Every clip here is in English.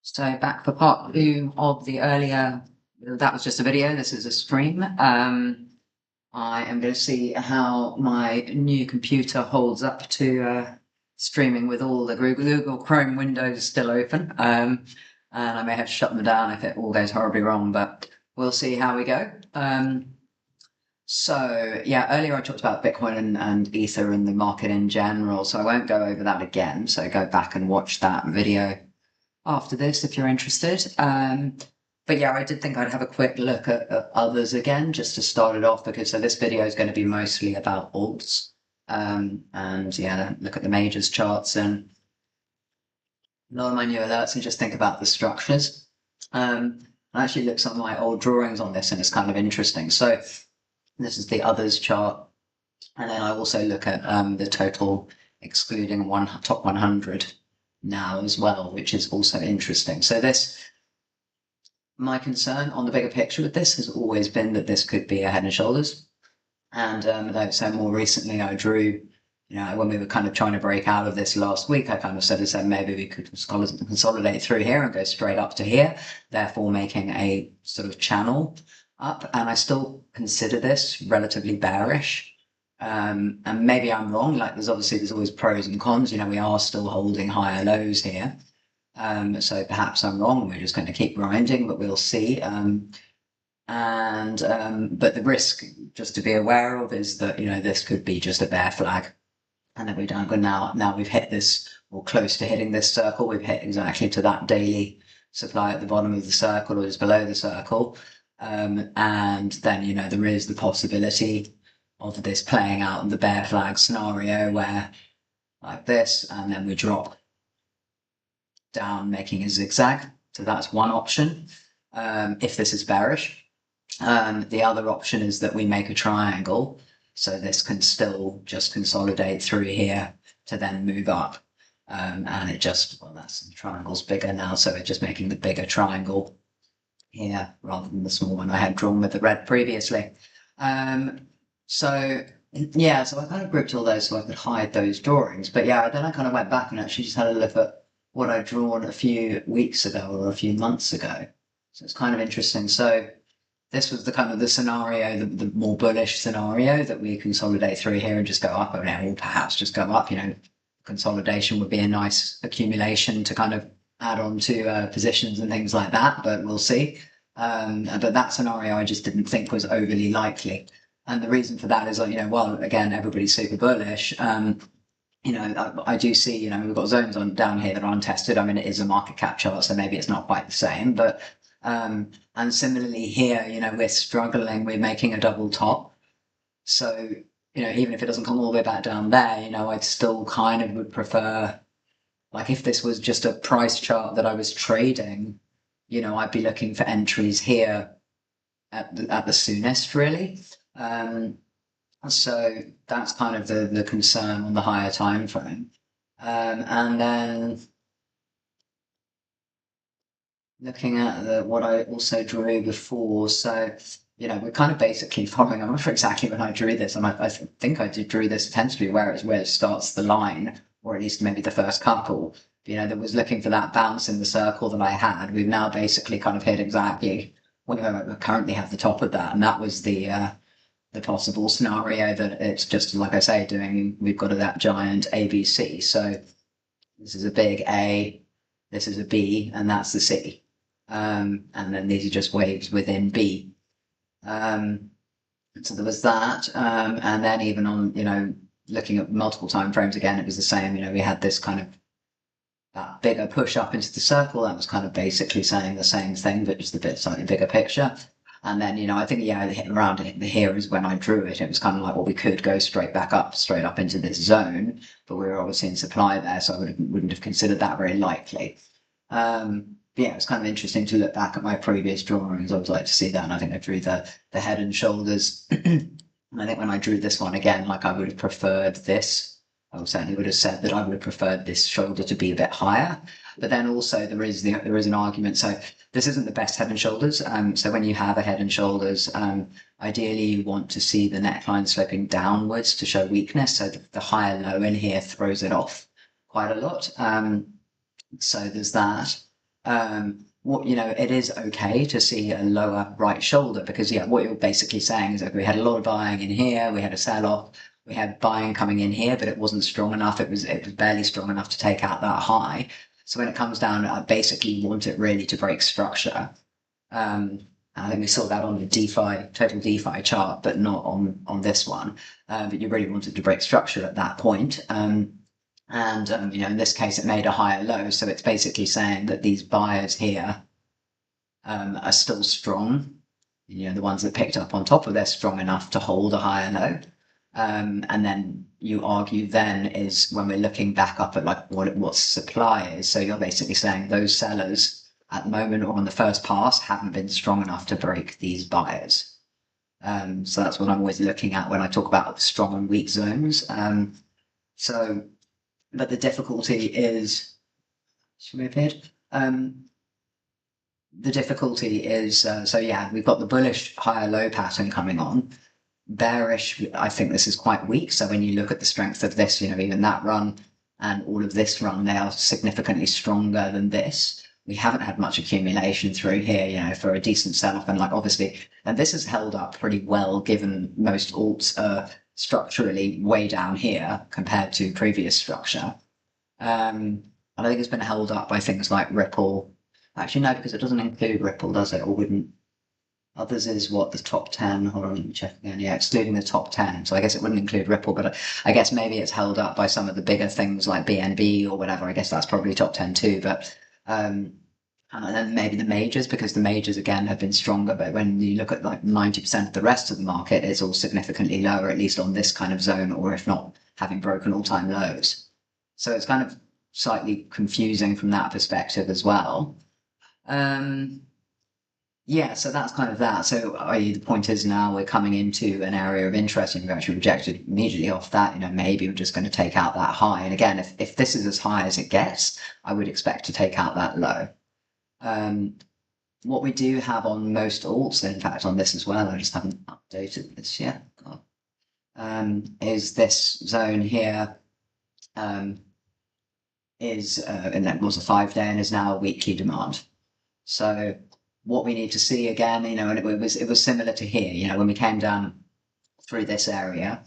So back for part 2 of the earlier, that was just a video, this is a stream. I am going to see how my new computer holds up to streaming with all the Google Chrome windows still open. And I may have to shut them down if it all goes horribly wrong, but we'll see how we go. So yeah, earlier I talked about Bitcoin and Ether and the market in general, so I won't go over that again. So go back and watch that video after this if you're interested. But yeah, I did think I'd have a quick look at others again, just to start it off, because so this video is going to be mostly about alts. And yeah, look at the majors charts and a lot of my new alerts and just think about the structures. I actually looked at some of my old drawings on this and it's kind of interesting. So this is the others chart. And then I also look at the total excluding top 100 now as well, which is also interesting. So my concern on the bigger picture with this has always been that this could be a head and shoulders. And so more recently I drew, when we were kind of trying to break out of this last week, I kind of said maybe we could consolidate through here and go straight up to here, therefore making a sort of channel up. And I still consider this relatively bearish. And maybe I'm wrong, like there's always pros and cons, we are still holding higher lows here. So perhaps I'm wrong, we're just going to keep grinding, but we'll see. But the risk just to be aware of is that, this could be just a bear flag and that we don't go now we've hit this, or close to hitting this circle, we've hit exactly to that daily supply at the bottom of the circle or just below the circle. And then, there is the possibility of this playing out in the bear flag scenario where like this, and then we drop down making a zigzag. So that's one option if this is bearish. The other option is that we make a triangle, so this can still just consolidate through here to then move up. And it just, the triangle's bigger now, so it's just making the bigger triangle here rather than the small one I had drawn with the red previously. So yeah, so I kind of grouped all those so I could hide those drawings. But yeah, then I kind of went back and actually just had a look at what I'd drawn a few weeks ago or a few months ago. So it's kind of interesting. So this was the kind of the scenario, the more bullish scenario, that we consolidate through here and just go up, or perhaps just go up. Consolidation would be a nice accumulation to kind of add on to positions and things like that, but we'll see. But that scenario I just didn't think was overly likely. And the reason for that is, well, again, everybody's super bullish. I do see, we've got zones down here that are untested. I mean, it is a market cap chart, so maybe it's not quite the same, but, and similarly here, we're struggling, we're making a double top. So, even if it doesn't come all the way back down there, I'd still kind of would prefer, like if this was just a price chart that I was trading, I'd be looking for entries here at the soonest, really. So that's kind of the concern on the higher time frame. And then looking at what I also drew before, so we're kind of basically following. I'm not sure exactly when I drew this, and I think I drew this potentially where it starts the line, or at least maybe the first couple. That was looking for that bounce in the circle that I had. We've now basically kind of hit exactly where we currently have the top of that, and that was the possible scenario that it's just, like I say, we've got that giant ABC. So this is a big A, this is a B, and that's the C. And then these are just waves within B. So there was that. And then even on, looking at multiple time frames again, it was the same. We had this kind of that bigger push up into the circle. That was kind of basically saying the same thing, but just a bit slightly bigger picture. And then, I think, around here is when I drew it. It was kind of like, well, we could go straight up into this zone, but we were obviously in supply there, so I wouldn't have considered that very likely. Yeah, it's kind of interesting to look back at my previous drawings. I would like to see that, and I think I drew the head and shoulders. And I think when I drew this one again, like I would have preferred this. I certainly would have said that I would have preferred this shoulder to be a bit higher. But then also there is an argument. So this isn't the best head and shoulders. So when you have a head and shoulders, ideally you want to see the neckline sloping downwards to show weakness. So the higher low in here throws it off quite a lot. So there's that. What, it is okay to see a lower right shoulder because, yeah, what you're basically saying is that we had a lot of buying in here, we had a sell-off, we had buying coming in here, but it wasn't strong enough. It was barely strong enough to take out that high. So when it comes down, I basically want it really to break structure. I think we saw that on the total DeFi chart, but not on this one. But you really wanted to break structure at that point. In this case, it made a higher low. So it's basically saying that these buyers here are still strong. The ones that picked up on top of, they're strong enough to hold a higher low. And then you argue then is when we're looking back up at like what supply is. So you're basically saying those sellers at the moment or on the first pass haven't been strong enough to break these buyers. So that's what I'm always looking at when I talk about strong and weak zones. But the difficulty is, should we appear? The difficulty is, so yeah, we've got the bullish higher low pattern coming on. Bearish, I think this is quite weak. So when you look at the strength of this, even that run and all of this run, they are significantly stronger than this. We haven't had much accumulation through here, for a decent sell-off. And obviously, and this has held up pretty well given most alts are structurally way down here compared to previous structure. I think it's been held up by things like Ripple. Actually, no, because it doesn't include Ripple, does it? Or wouldn't. Others is what, the top 10? Hold on, let me check again. Yeah, excluding the top 10. So I guess it wouldn't include Ripple, but I guess maybe it's held up by some of the bigger things like BNB or whatever. I guess that's probably top 10 too. But and then maybe the majors, because the majors again have been stronger. But when you look at 90% of the rest of the market, it's all significantly lower, at least on this kind of zone, or if not having broken all-time lows. So it's kind of slightly confusing from that perspective as well. Yeah, so that's kind of that. So the point is now we're coming into an area of interest and we've actually rejected immediately off that. Maybe we're just going to take out that high. And again, if this is as high as it gets, I would expect to take out that low. What we do have on most alts, in fact on this as well, I just haven't updated this yet, is this zone here. And that was a 5-day and is now a weekly demand. So what we need to see again, and it was similar to here, when we came down through this area,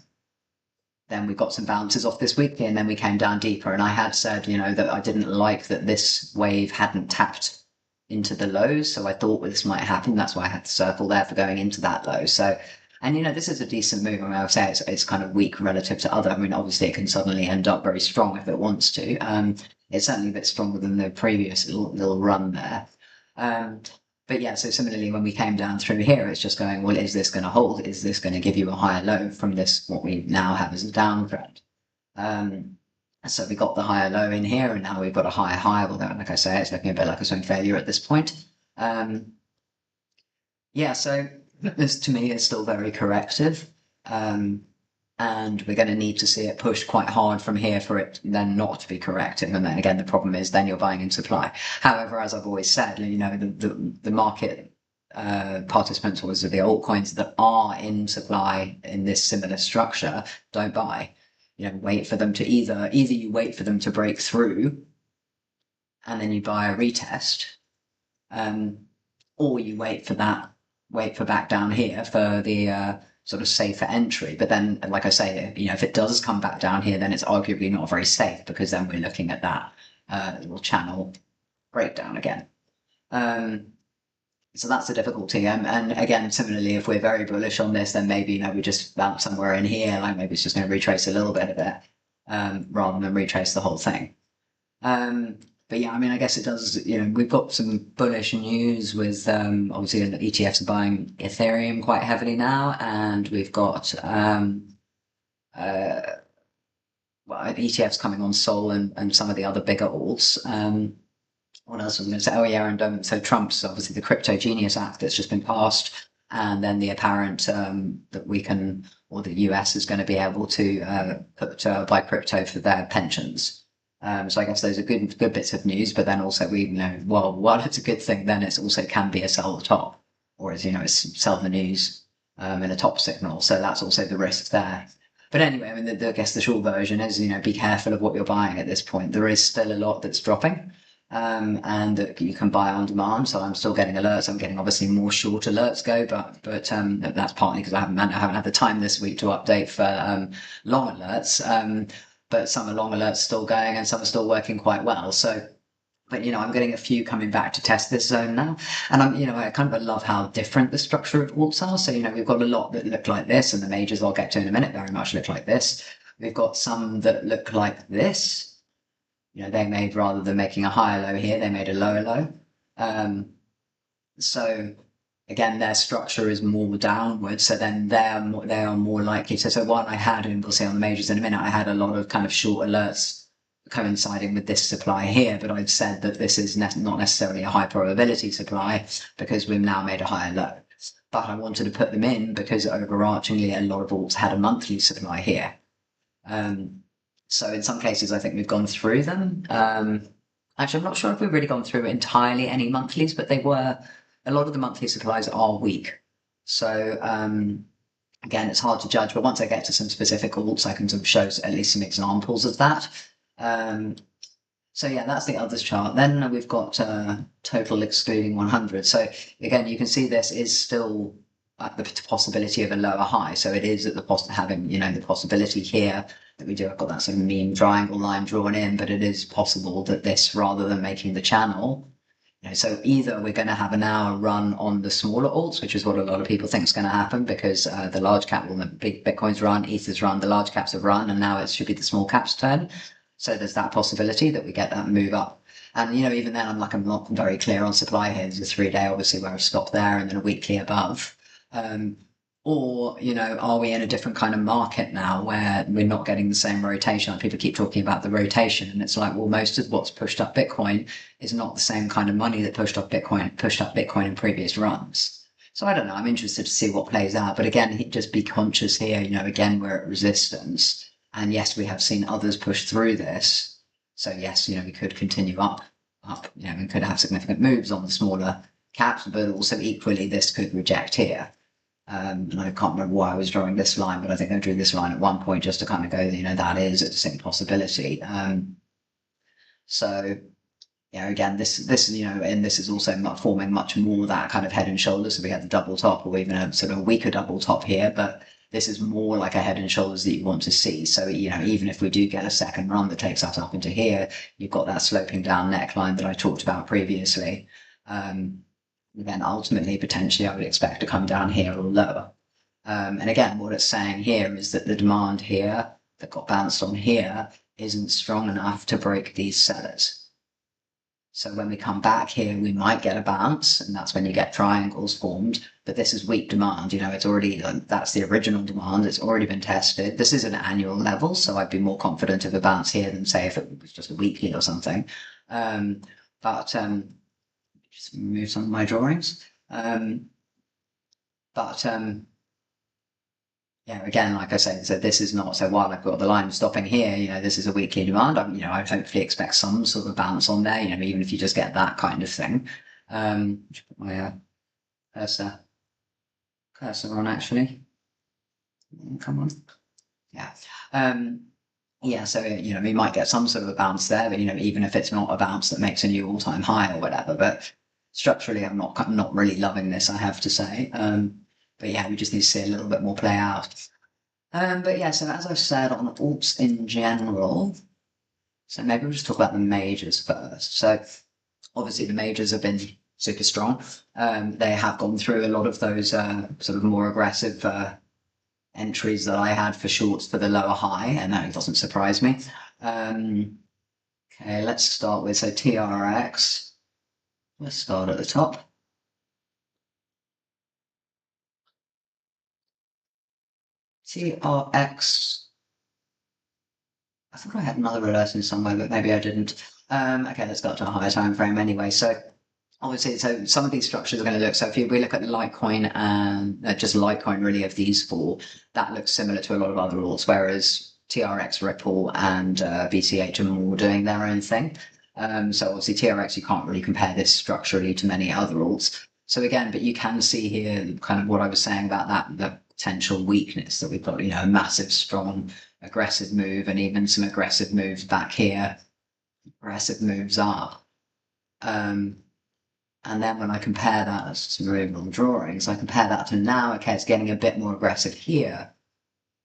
then we got some bounces off this weekly and then we came down deeper. And I had said, that I didn't like that this wave hadn't tapped into the lows. So I thought this might happen. That's why I had the circle there for going into that low. So, and this is a decent move. I would say it's kind of weak relative to other. Obviously it can suddenly end up very strong if it wants to. It's certainly a bit stronger than the previous little run there. But yeah, so similarly, when we came down through here, it's just going, well, is this going to hold? Is this going to give you a higher low from this, what we now have as a downtrend? So we got the higher low in here, and now we've got a higher high, although, like I say, it's looking a bit like a swing failure at this point. Yeah, so this to me is still very corrective. And we're going to need to see it push quite hard from here for it then not to be corrective. And then again, the problem is then you're buying in supply. However, as I've always said, the market participants, or the altcoins that are in supply in this similar structure, don't buy. Wait for them to either you wait for them to break through and then you buy a retest, or you wait for back down here for the sort of safer entry. But then, like I say, if it does come back down here, then it's arguably not very safe, because then we're looking at that little channel breakdown again. So that's the difficulty. And again, similarly, if we're very bullish on this, then maybe, we just bounce somewhere in here, like maybe it's just going to retrace a little bit of it, rather than retrace the whole thing. But yeah, I guess it does, we've got some bullish news with, obviously the ETFs are buying Ethereum quite heavily now, and we've got, ETFs coming on Sol and some of the other bigger alts. What else was I going to say? Oh yeah, and so Trump's, obviously the Crypto Genius Act that's just been passed, and then the apparent that we can, or the US is going to be able to buy crypto for their pensions. So I guess those are good bits of news, but then also we know, well, while it's a good thing, then it also can be a sell the top, or as it's sell the news in a top signal. So that's also the risk there. But anyway, I guess the short version is, be careful of what you're buying at this point. There is still a lot that's dropping. and that you can buy on demand. So I'm still getting alerts. I'm getting obviously more short alerts go, but that's partly because I haven't had the time this week to update for long alerts. But some are long alerts still going, and some are still working quite well. So. But, I'm getting a few coming back to test this zone now. And I kind of love how different the structure of alts are. So, we've got a lot that look like this, and the majors I'll get to in a minute very much look like this. We've got some that look like this. They made, rather than making a higher low here, they made a lower low. So again, their structure is more downward. So then they are more likely. So what I had, and we'll see on the majors in a minute, I had a lot of kind of short alerts coinciding with this supply here, but I've said that this is not necessarily a high probability supply because we've now made a higher low. But I wanted to put them in because overarchingly a lot of alts had a monthly supply here. So in some cases I think we've gone through them. Actually, I'm not sure if we've really gone through entirely any monthlies, but a lot of the monthly supplies are weak. So again, it's hard to judge, but once I get to some specific alts, I can sort of show at least some examples of that. So yeah, that's the others chart. Then we've got total excluding 100. So again, you can see this is still at the possibility of a lower high. So it is at the having, the possibility here that we do. I've got that sort of mean triangle line drawn in, but it is possible that this, rather than making the channel, so either we're going to have an hour run on the smaller alts, which is what a lot of people think is going to happen because the large cap, the big Bitcoins run, Ethers run, the large caps have run, and now it should be the small caps turn. So there's that possibility that we get that move up. And, even then, I'm not very clear on supply here. There's a 3-day, obviously, where I've stopped there, and then a weekly above. Or, are we in a different kind of market now where we're not getting the same rotation? Like people keep talking about the rotation, and it's like, well, most of what's pushed up Bitcoin is not the same kind of money that pushed up Bitcoin in previous runs. So I don't know. I'm interested to see what plays out. But again, just be conscious here. Again, we're at resistance. And yes, we have seen others push through this. So yes, we could continue up, we could have significant moves on the smaller caps, but also equally this could reject here. And I can't remember why I was drawing this line, but I think I drew this line at one point just to kind of go, that is a distinct possibility. So again, this and this is also forming much more that kind of head and shoulders. So we had the double top, or even a sort of weaker double top here, but this is more like a head and shoulders that you want to see. So, even if we do get a second run that takes us up into here, you've got that sloping down neckline that I talked about previously. Then ultimately, potentially, I would expect to come down here or lower. And again, what it's saying here is that the demand here that got bounced on here isn't strong enough to break these sellers. So when we come back here, we might get a bounce, and that's when you get triangles formed. But this is weak demand. It's already, that's the original demand. It's already been tested. This is an annual level, so I'd be more confident of a bounce here than, say, if it was just a weekly or something. Just move some of my drawings. Yeah, again, like I said, so this is not, so while I've got the line stopping here, this is a weekly demand. I'd hopefully expect some sort of bounce on there, even if you just get that kind of thing. Put my cursor on, actually. Come on. Yeah. Yeah, so, we might get some sort of a bounce there, but, even if it's not a bounce that makes a new all-time high or whatever, but structurally, I'm not really loving this, I have to say. But yeah, we just need to see a little bit more play out. But yeah, so as I've said on alts in general, so maybe we'll just talk about the majors first. So obviously the majors have been super strong. They have gone through a lot of those sort of more aggressive entries that I had for shorts for the lower high, and that doesn't surprise me. Okay, let's start with, so TRX. Let's start at the top. TRX. I think I had another alert in somewhere, but maybe I didn't. Okay, let's go up to a higher time frame anyway. So obviously, so some of these structures are going to look, so if we look at Litecoin and just Litecoin really of these four, that looks similar to a lot of other alts, whereas TRX, Ripple, and BCH are more doing their own thing. So obviously TRX, you can't really compare this structurally to many other alts. So again, but you can see here kind of what I was saying about that, the potential weakness that we've got, a massive, strong, aggressive move, and even some aggressive moves back here, aggressive moves up. And then when I compare that, that's just removing all the drawings, I compare that to now, okay, it's getting a bit more aggressive here.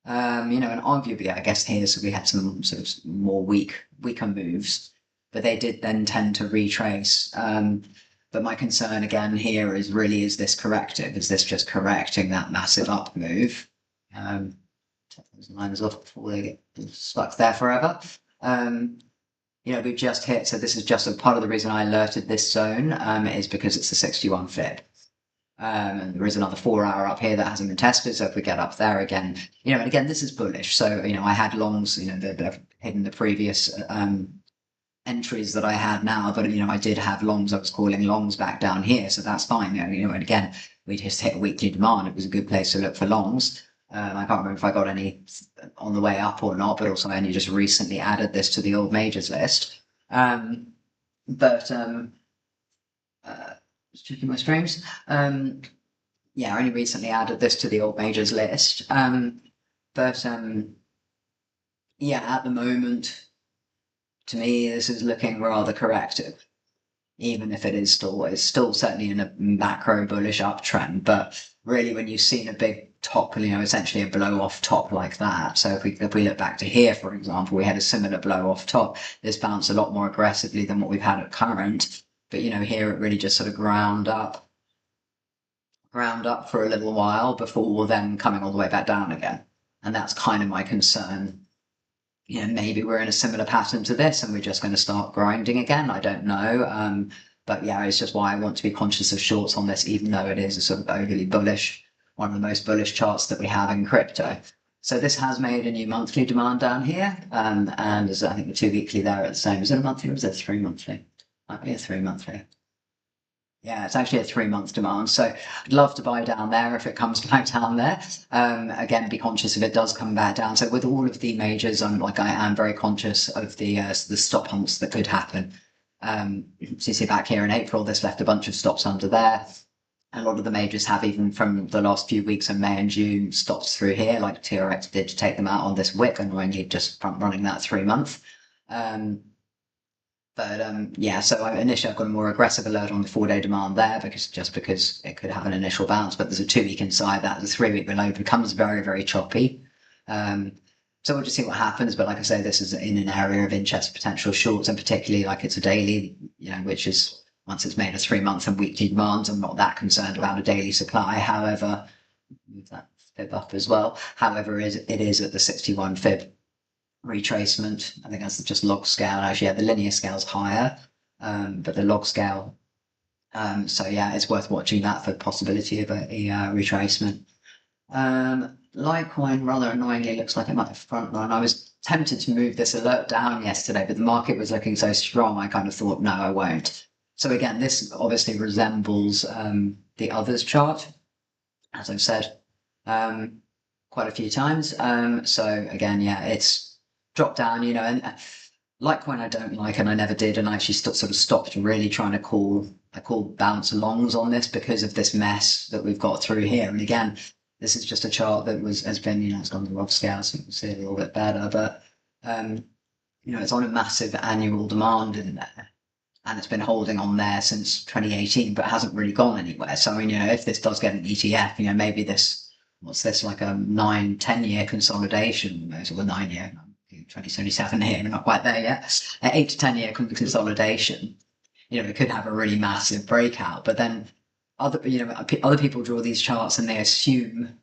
And arguably, I guess here, so we had some sort of more weaker moves, but they did then tend to retrace. But my concern again here is really, is this corrective? Is this just correcting that massive up move? Take those lines off before they get stuck there forever. We've just hit, so this is just a part of the reason I alerted this zone, is because it's a 61 fib. And there is another 4 hour up here that hasn't been tested. So if we get up there again, and again, this is bullish. So, I had longs, they've hidden the previous entries that I had now, but, I did have longs. I was calling longs back down here. So that's fine. And again, we just hit a weekly demand. It was a good place to look for longs. I can't remember if I got any on the way up or not, but also I only just recently added this to the old majors list. Just checking my streams. I only recently added this to the old majors list. At the moment, to me, this is looking rather corrective, even if it's still certainly in a macro bullish uptrend. But really, when you've seen a big top, essentially a blow off top like that. So if we look back to here, for example, we had a similar blow off top. This bounced a lot more aggressively than what we've had at current. But, here it really just sort of ground up for a little while before then coming all the way back down again. And that's kind of my concern. Maybe we're in a similar pattern to this and we're just going to start grinding again. I don't know. But yeah, it's just why I want to be conscious of shorts on this, even though it is a sort of overly bullish, one of the most bullish charts that we have in crypto. So this has made a new monthly demand down here. And as I think the 2 weekly there are the same. Is it a monthly or is it 3 monthly? Might be a 3 monthly. Yeah, it's actually a 3 month demand. So I'd love to buy down there if it comes back down there. Again, be conscious if it does come back down. So with all of the majors, I am very conscious of the stop humps that could happen. So you see back here in April, this left a bunch of stops under there. A lot of the majors have, even from the last few weeks in May and June, stops through here, like TRX did to take them out on this wick, and when you're just front running that 3 month. So initially I've got a more aggressive alert on the 4-day demand there because it could have an initial bounce, but there's a 2 week inside that. The 3 week below becomes very, very choppy. So we'll just see what happens. But like I say, this is in an area of interest, potential shorts, and particularly like it's a daily, which is once it's made a 3 month and weekly demands, I'm not that concerned about a daily supply. However, move that fib up as well. However, it is at the 61 fib retracement. I think that's just log scale. Actually, yeah, the linear scale's higher, but the log scale. So yeah, it's worth watching that for the possibility of a retracement. LIQUITY rather annoyingly looks like it might have front run. I was tempted to move this alert down yesterday, but the market was looking so strong, I kind of thought, no, I won't. So again, this obviously resembles the others chart, as I've said quite a few times. So again, yeah, it's dropped down, and LIQUITY I don't like, and I never did, and I actually sort of stopped really trying to call bounce alongs on this because of this mess that we've got through here. And again, this is just a chart that has been, it's gone to log scale, so you can see it a little bit better, but it's on a massive annual demand in there, and it's been holding on there since 2018, but hasn't really gone anywhere. So if this does get an ETF, maybe this, what's this, like a 9-10 year consolidation, or 9 year, 2077 here, we're not quite there yet, 8 to 10 year consolidation, it could have a really massive breakout. But then other people draw these charts and they assume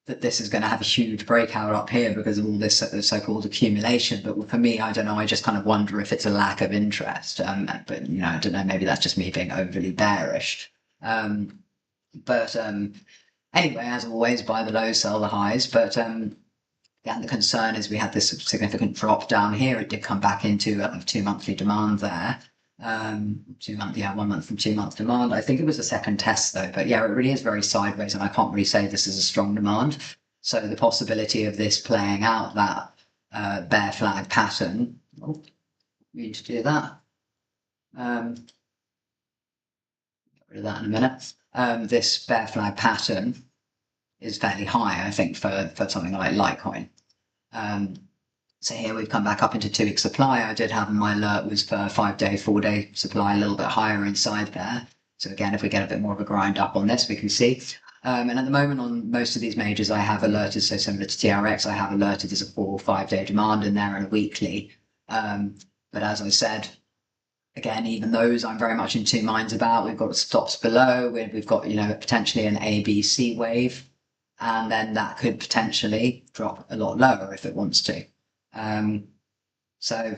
that this is going to have a huge breakout up here because of all this so-called accumulation. But for me, I don't know, I just kind of wonder if it's a lack of interest. But I don't know, maybe that's just me being overly bearish. Anyway, as always, buy the lows, sell the highs. But again, the concern is we had this significant drop down here. It did come back into a 2 monthly demand there. 1 month from 2 month demand. I think it was a second test though, but yeah, it really is very sideways, and I can't really say this is a strong demand. So the possibility of this playing out that bear flag pattern, we need to do that. Get rid of that in a minute. This bear flag pattern is fairly high, I think, for something like LIQUITY. So here we've come back up into 2 week supply. I did have my alert was for 5-day, 4-day supply, a little bit higher inside there. So again, if we get a bit more of a grind up on this, we can see. And at the moment on most of these majors, I have alerted, so similar to TRX, I have alerted there's a 4 or 5-day demand in there and a weekly. But as I said, again, even those I'm very much in two minds about. We've got stops below, we've got, you know, potentially an ABC wave, and then that could potentially drop a lot lower if it wants to. So,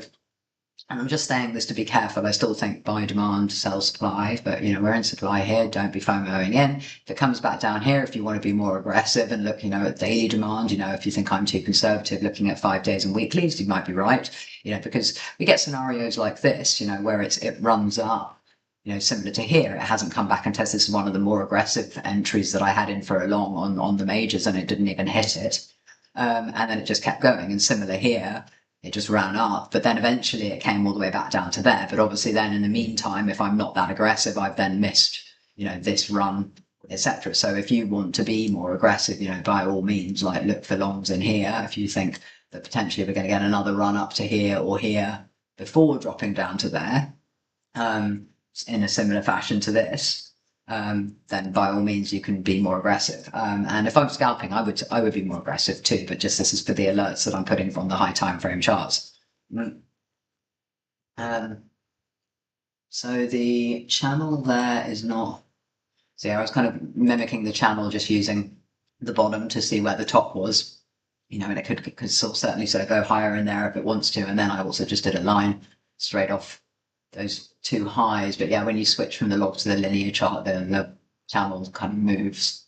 and I'm just saying this to be careful. I still think buy demand, sell supply, but you know, we're in supply here. Don't be FOMOing in. If it comes back down here, if you want to be more aggressive and look, you know, at daily demand, you know, if you think I'm too conservative looking at 5 days and weeklies, you might be right, you know, because we get scenarios like this, you know, where it runs up, you know, similar to here. It hasn't come back and tested. This is one of the more aggressive entries that I had in for a long on the majors, and it didn't even hit it. And then it just kept going, and similar here. It just ran up, but then eventually it came all the way back down to there. But obviously then in the meantime, if I'm not that aggressive, I've then missed, you know, this run, etc. So if you want to be more aggressive, you know, by all means, like look for longs in here. If you think that potentially we're going to get another run up to here or here before dropping down to there, in a similar fashion to this, then by all means you can be more aggressive. And if I'm scalping, I would be more aggressive too, but just this is for the alerts that I'm putting from the high time frame charts. So the channel there is not, so yeah, I was kind of mimicking the channel, just using the bottom to see where the top was, you know, and it could certainly sort of go higher in there if it wants to. And then I also just did a line straight off those two highs. But yeah, when you switch from the log to the linear chart, then the channel kind of moves.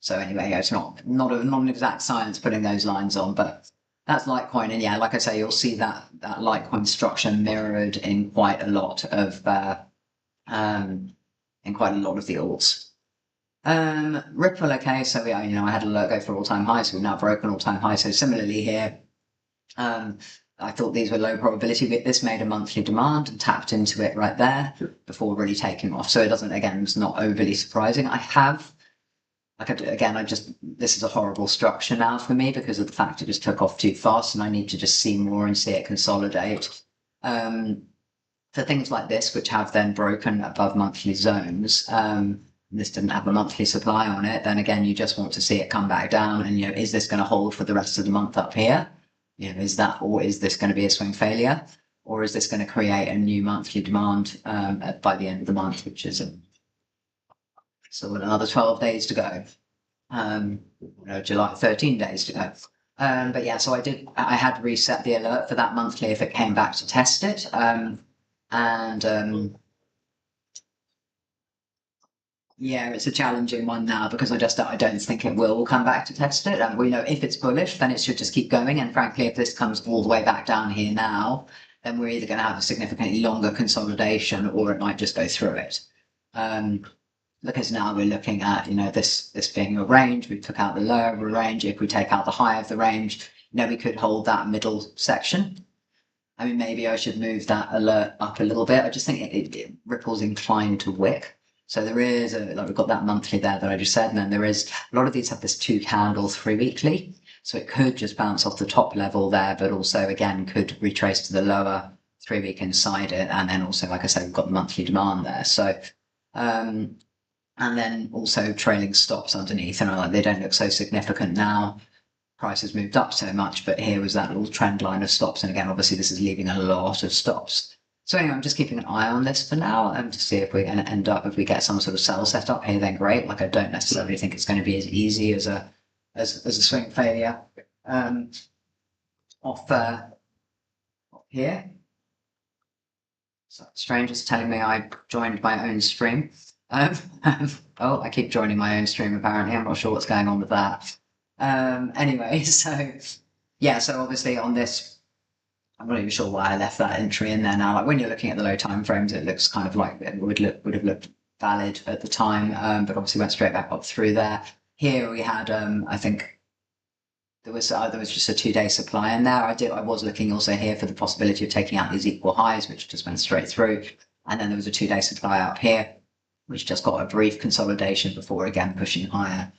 So anyway, yeah, it's not an exact science putting those lines on, but that's Litecoin. And yeah, like I say, you'll see that Litecoin structure mirrored in quite a lot of the alts. Ripple, okay, so yeah, you know, I had a alert go for all-time high, so we've now broken all-time high. So similarly here, I thought these were low probability, but this made a monthly demand and tapped into it right there before really taking off. So it doesn't, again, it's not overly surprising. I have, like, again, this is a horrible structure now for me because of the fact it just took off too fast, and I need to just see more and see it consolidate. For things like this, which have then broken above monthly zones, this didn't have a monthly supply on it, then again, you just want to see it come back down. And, you know, is this going to hold for the rest of the month up here? You know, is this going to be a swing failure, or is this going to create a new monthly demand by the end of the month, which is so another 12 days to go, July, 13 days to go. But yeah, so I had reset the alert for that monthly if it came back to test it, yeah, it's a challenging one now because I don't think it will come back to test it. And we know if it's bullish, then it should just keep going. And frankly, if this comes all the way back down here now, then we're either going to have a significantly longer consolidation or it might just go through it. Because now we're looking at, you know, this being a range. We took out the lower of a range. If we take out the high of the range, you know, we could hold that middle section. I mean, maybe I should move that alert up a little bit. I just think Ripple's inclined to wick. So there is, like we've got that monthly there that I just said, and then there is, a lot of these have this 2 candle 3 weekly. So it could just bounce off the top level there, but also, again, could retrace to the lower 3 week inside it. And then also, like I said, we've got the monthly demand there. So, and then also trailing stops underneath, and like they don't look so significant now. Price has moved up so much, but here was that little trend line of stops. And again, obviously, this is leaving a lot of stops. So anyway, I'm just keeping an eye on this for now to see if we're going to end up, if we get some sort of sell setup here, then great. Like I don't necessarily think it's going to be as easy as a swing failure off here. So strangers telling me I joined my own stream. Oh, I keep joining my own stream apparently. I'm not sure what's going on with that. Anyway, so yeah, so obviously on this, I'm not even sure why I left that entry in there now. Like when you're looking at the low time frames, it looks kind of like it would have looked valid at the time, but obviously went straight back up through there. Here we had, I think there was just a 2-day supply in there. I was looking also here for the possibility of taking out these equal highs, which just went straight through, and then there was a 2-day supply up here, which just got a brief consolidation before again pushing higher.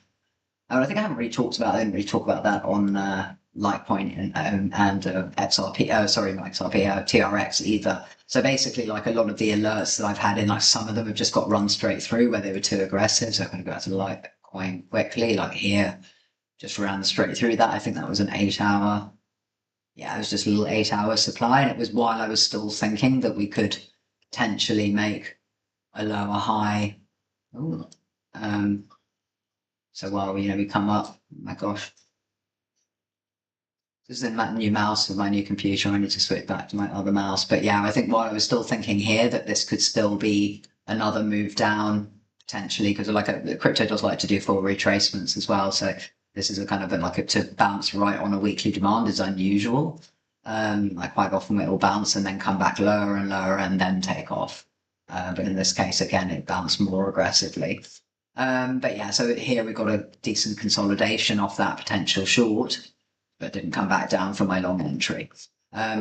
I think I didn't really talk about that on LIQUITY and XRP, sorry, not XRP, TRX either. So basically, like a lot of the alerts that I've had in, like some of them have just got run straight through where they were too aggressive. So I'm going to go to LIQUITY quickly, like here, just ran straight through that. I think that was an 8-hour. Yeah, it was just a little 8-hour supply. And it was while I was still thinking that we could potentially make a lower high. Ooh. So while, we come up, oh my gosh. This is my new mouse with my new computer. I need to switch back to my other mouse. But yeah, I think while I was still thinking here that this could still be another move down potentially, because crypto does like to do full retracements as well. So this is a kind of to bounce right on a weekly demand is unusual. Like quite often it will bounce and then come back lower and lower and then take off. But in this case, again, it bounced more aggressively. But yeah, so here we've got a decent consolidation off that potential short, but didn't come back down for my long entry.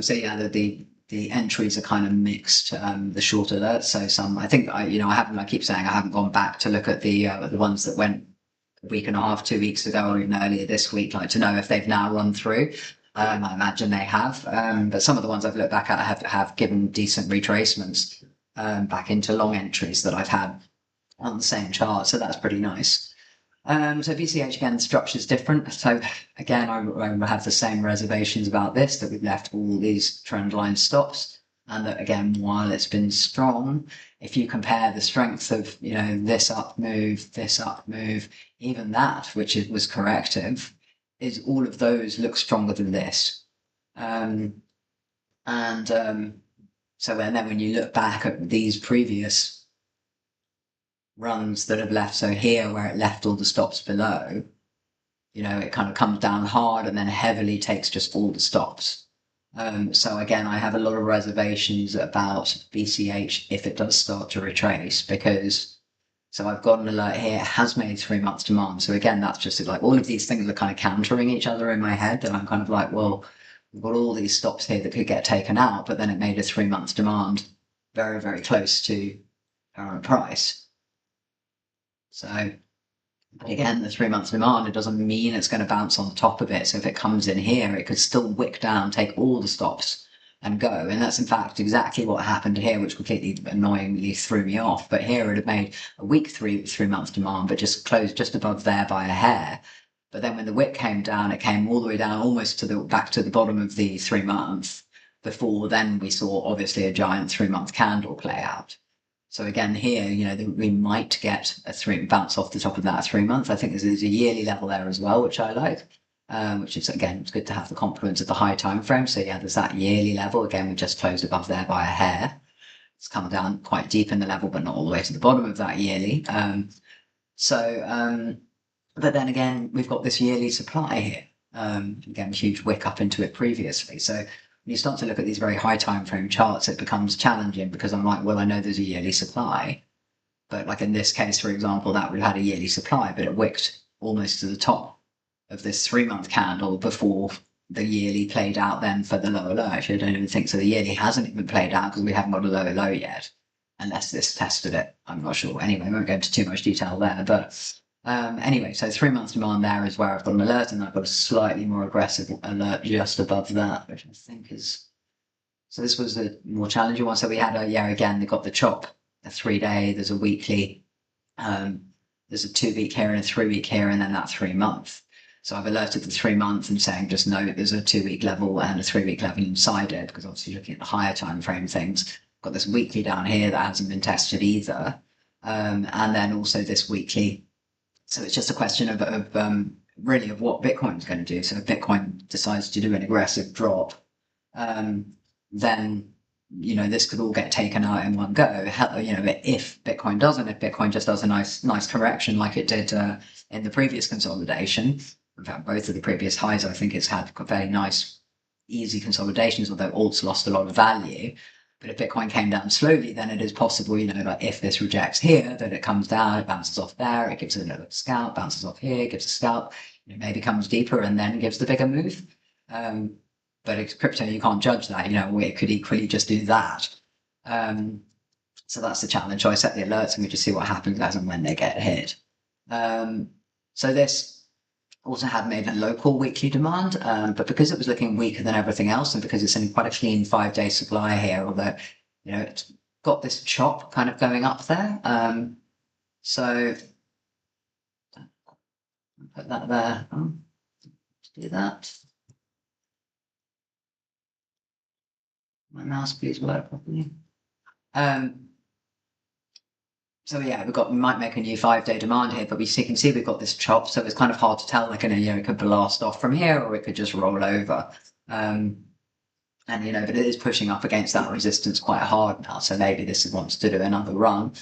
So yeah, the entries are kind of mixed, the short alerts. So some, I think I keep saying I haven't gone back to look at the ones that went a week and a half, 2 weeks ago, or even earlier this week, like to know if they've now run through. I imagine they have, but some of the ones I've looked back at have given decent retracements back into long entries that I've had on the same chart. So that's pretty nice. So VCH, again, the structure is different. So again, I have the same reservations about this, that we've left all these trend line stops. And that, again, while it's been strong, if you compare the strength of, this up move, even that, which was corrective, is all of those look stronger than this. So then when you look back at these previous runs that have left, so here where it left all the stops below, it kind of comes down hard and then heavily takes just all the stops. So again, I have a lot of reservations about VCH if it does start to retrace, because so I've got an alert here, it has made 3 months demand. So again, that's just like all of these things are kind of countering each other in my head. And I'm kind of like, well, we've got all these stops here that could get taken out, but then it made a 3 months demand very, very close to current price. So again, the 3 months demand, it doesn't mean it's going to bounce on top of it. So if it comes in here, it could still wick down, take all the stops and go. And that's in fact exactly what happened here, which completely annoyingly threw me off. But here it had made a week 3 months demand, but just closed just above there by a hair. But then when the wick came down, it came all the way down almost back to the bottom of the 3 month, before then we saw obviously a giant 3 month candle play out. So again, here, we might get a bounce off the top of that 3 month. I think there's a yearly level there as well, which I like, which is, again, it's good to have the confluence of the high time frame. So yeah, there's that yearly level. Again, we just closed above there by a hair. It's come down quite deep in the level, but not all the way to the bottom of that yearly. But then again, we've got this yearly supply here. Again, huge wick up into it previously. So when you start to look at these very high time frame charts, it becomes challenging, because I'm like, well, I know there's a yearly supply, but like in this case, for example, that would have had a yearly supply, but it wicked almost to the top of this 3 month candle before the yearly played out then for the lower low. Actually, I don't even think so. The yearly hasn't even played out because we haven't got a lower low yet, unless this tested it. I'm not sure. Anyway, I won't go into too much detail there, but anyway, so 3 months demand there is where I've got an alert, and I've got a slightly more aggressive alert just above that, which I think is, so this was a more challenging one. So we had again, they got the chop, a 3 day, there's a weekly, there's a 2 week here and a 3 week here, and then that 3 month. So I've alerted the 3 month and saying, just note there's a 2 week level and a 3 week level inside it, because obviously looking at the higher time frame things, got this weekly down here that hasn't been tested either. And then also this weekly. So it's just a question of really of what Bitcoin is going to do. So if Bitcoin decides to do an aggressive drop, then, this could all get taken out in one go. If Bitcoin doesn't, if Bitcoin just does a nice correction like it did in the previous consolidation, in fact, both of the previous highs, I think it's had very nice, easy consolidations, although alts lost a lot of value. But if Bitcoin came down slowly, then it is possible, like if this rejects here, that it comes down, it bounces off there, it gives it another scalp, bounces off here, gives a scalp, maybe comes deeper and then gives the bigger move. But it's crypto, you can't judge that, it could equally just do that. So that's the challenge. So I set the alerts and we just see what happens as and when they get hit. So this also had made a local weekly demand, but because it was looking weaker than everything else, and because it's in quite a clean 5-day supply here, although, it's got this chop kind of going up there. So put that there. Do that. My mouse, please work properly. So yeah, we might make a new 5-day demand here, but you can see we've got this chop, so it's kind of hard to tell. Like, it could blast off from here, or it could just roll over. And but it is pushing up against that resistance quite hard now. So maybe this wants to do another run.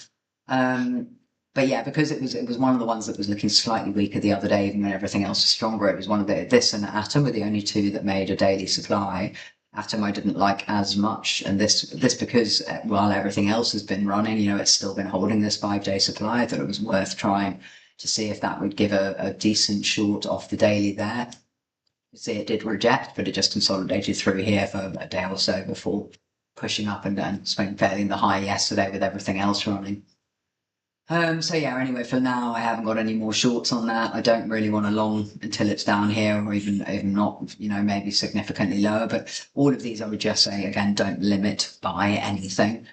But yeah, because it was one of the ones that was looking slightly weaker the other day, even when everything else was stronger. It was one of this and Atom were the only two that made a daily supply. Atom I didn't like as much, and this because while everything else has been running, it's still been holding this 5-day supply. I thought it was worth trying to see if that would give a decent short off the daily there. You see, it did reject, but it just consolidated through here for a day or so before pushing up and then swing fairly in the high yesterday with everything else running. So yeah, anyway, for now, I haven't got any more shorts on that. I don't really want to long until it's down here, or even not, maybe significantly lower. But all of these, I would just say, again, don't limit buy anything,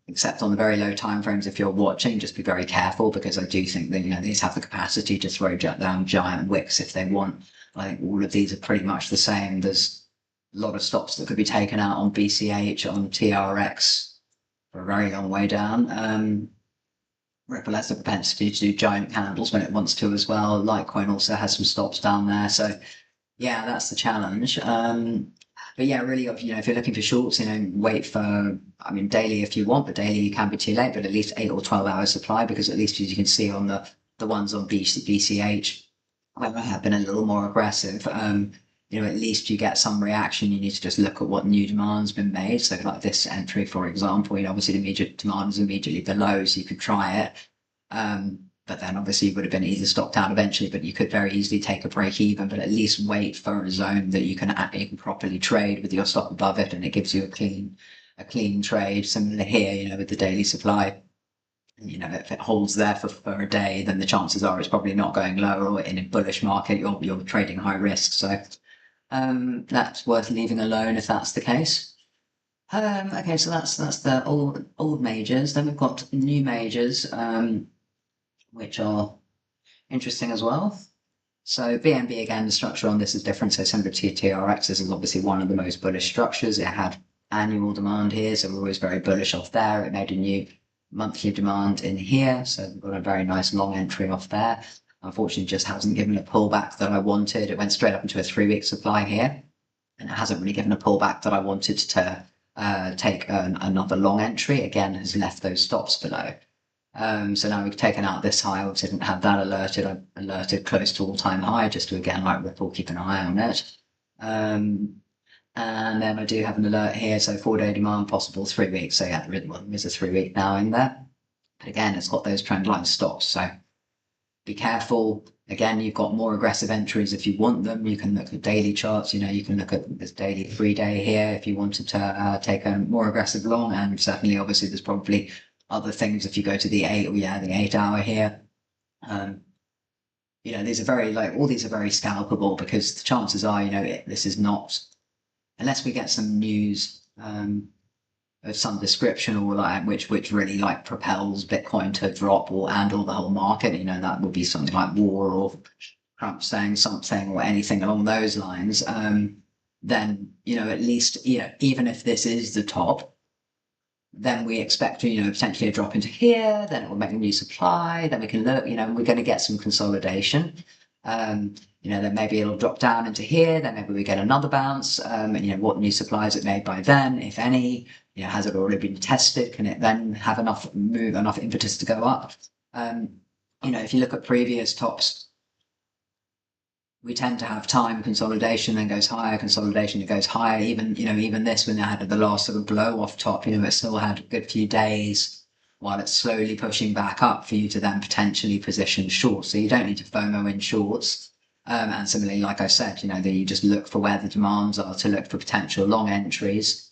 except on the very low time frames. If you're watching, just be very careful, because I do think that, these have the capacity to throw down giant wicks if they want. I think all of these are pretty much the same. There's a lot of stops that could be taken out on BCH, on TRX for a very long way down. Ripple has the propensity to do giant candles when it wants to as well. LIQUITY also has some stops down there. So yeah, that's the challenge. But yeah, really, if you're looking for shorts, wait for, daily if you want, but daily you can be too late, but at least 8 or 12 hours supply, because at least as you can see on the ones on BCH, where I have been a little more aggressive, at least you get some reaction. You need to just look at what new demand's been made. So like this entry, for example, obviously the immediate demand is immediately below, so you could try it. But then obviously you would have been either stopped out eventually, but you could very easily take a break even, but at least wait for a zone that you can properly trade with your stop above it, and it gives you a clean trade. Similar here, with the daily supply. If it holds there for a day, then the chances are it's probably not going lower, or in a bullish market, you're trading high risk. So that's worth leaving alone if that's the case. Okay, so that's the old majors. Then we've got new majors, which are interesting as well. So BNB, again, the structure on this is different. So similar to TRX, this is obviously one of the most bullish structures. It had annual demand here, so we're always very bullish off there. It made a new monthly demand in here, so we've got a very nice long entry off there. Unfortunately, just hasn't given a pullback that I wanted. It went straight up into a 3-week supply here, and it hasn't really given a pullback that I wanted to take another long entry. Again, has left those stops below. So now we've taken out this high. Obviously didn't have that alerted. I alerted close to all-time high, just to, again, like Ripple, keep an eye on it. And then I do have an alert here, so 4-day demand, possible 3 weeks. So yeah, there is a 3-week now in there. But again, it's got those trend line stops, so be careful. Again, you've got more aggressive entries if you want them. You can look at daily charts. You can look at this daily 3-day here if you wanted to take a more aggressive long. And certainly, obviously, there's probably other things if you go to the 8 hour here. These are very, all these are very scalpable, because the chances are, this is not, unless we get some news of some description, or which really propels Bitcoin to drop, or the whole market. That would be something like war, or Trump saying something, or anything along those lines. Then at least even if this is the top, then we expect potentially a drop into here. Then it will make a new supply. Then we can look. We're going to get some consolidation. Then maybe it'll drop down into here. Then maybe we get another bounce. What new supply is it made by then, if any? Has it already been tested? Can it then have enough impetus to go up? If you look at previous tops, we tend to have time consolidation, then goes higher, consolidation, it goes higher. Even this, when they had the last sort of blow off top, it still had a good few days while it's slowly pushing back up for you to then potentially position short. So you don't need to FOMO in shorts. And similarly, like I said, that you just look for where the demands are to look for potential long entries.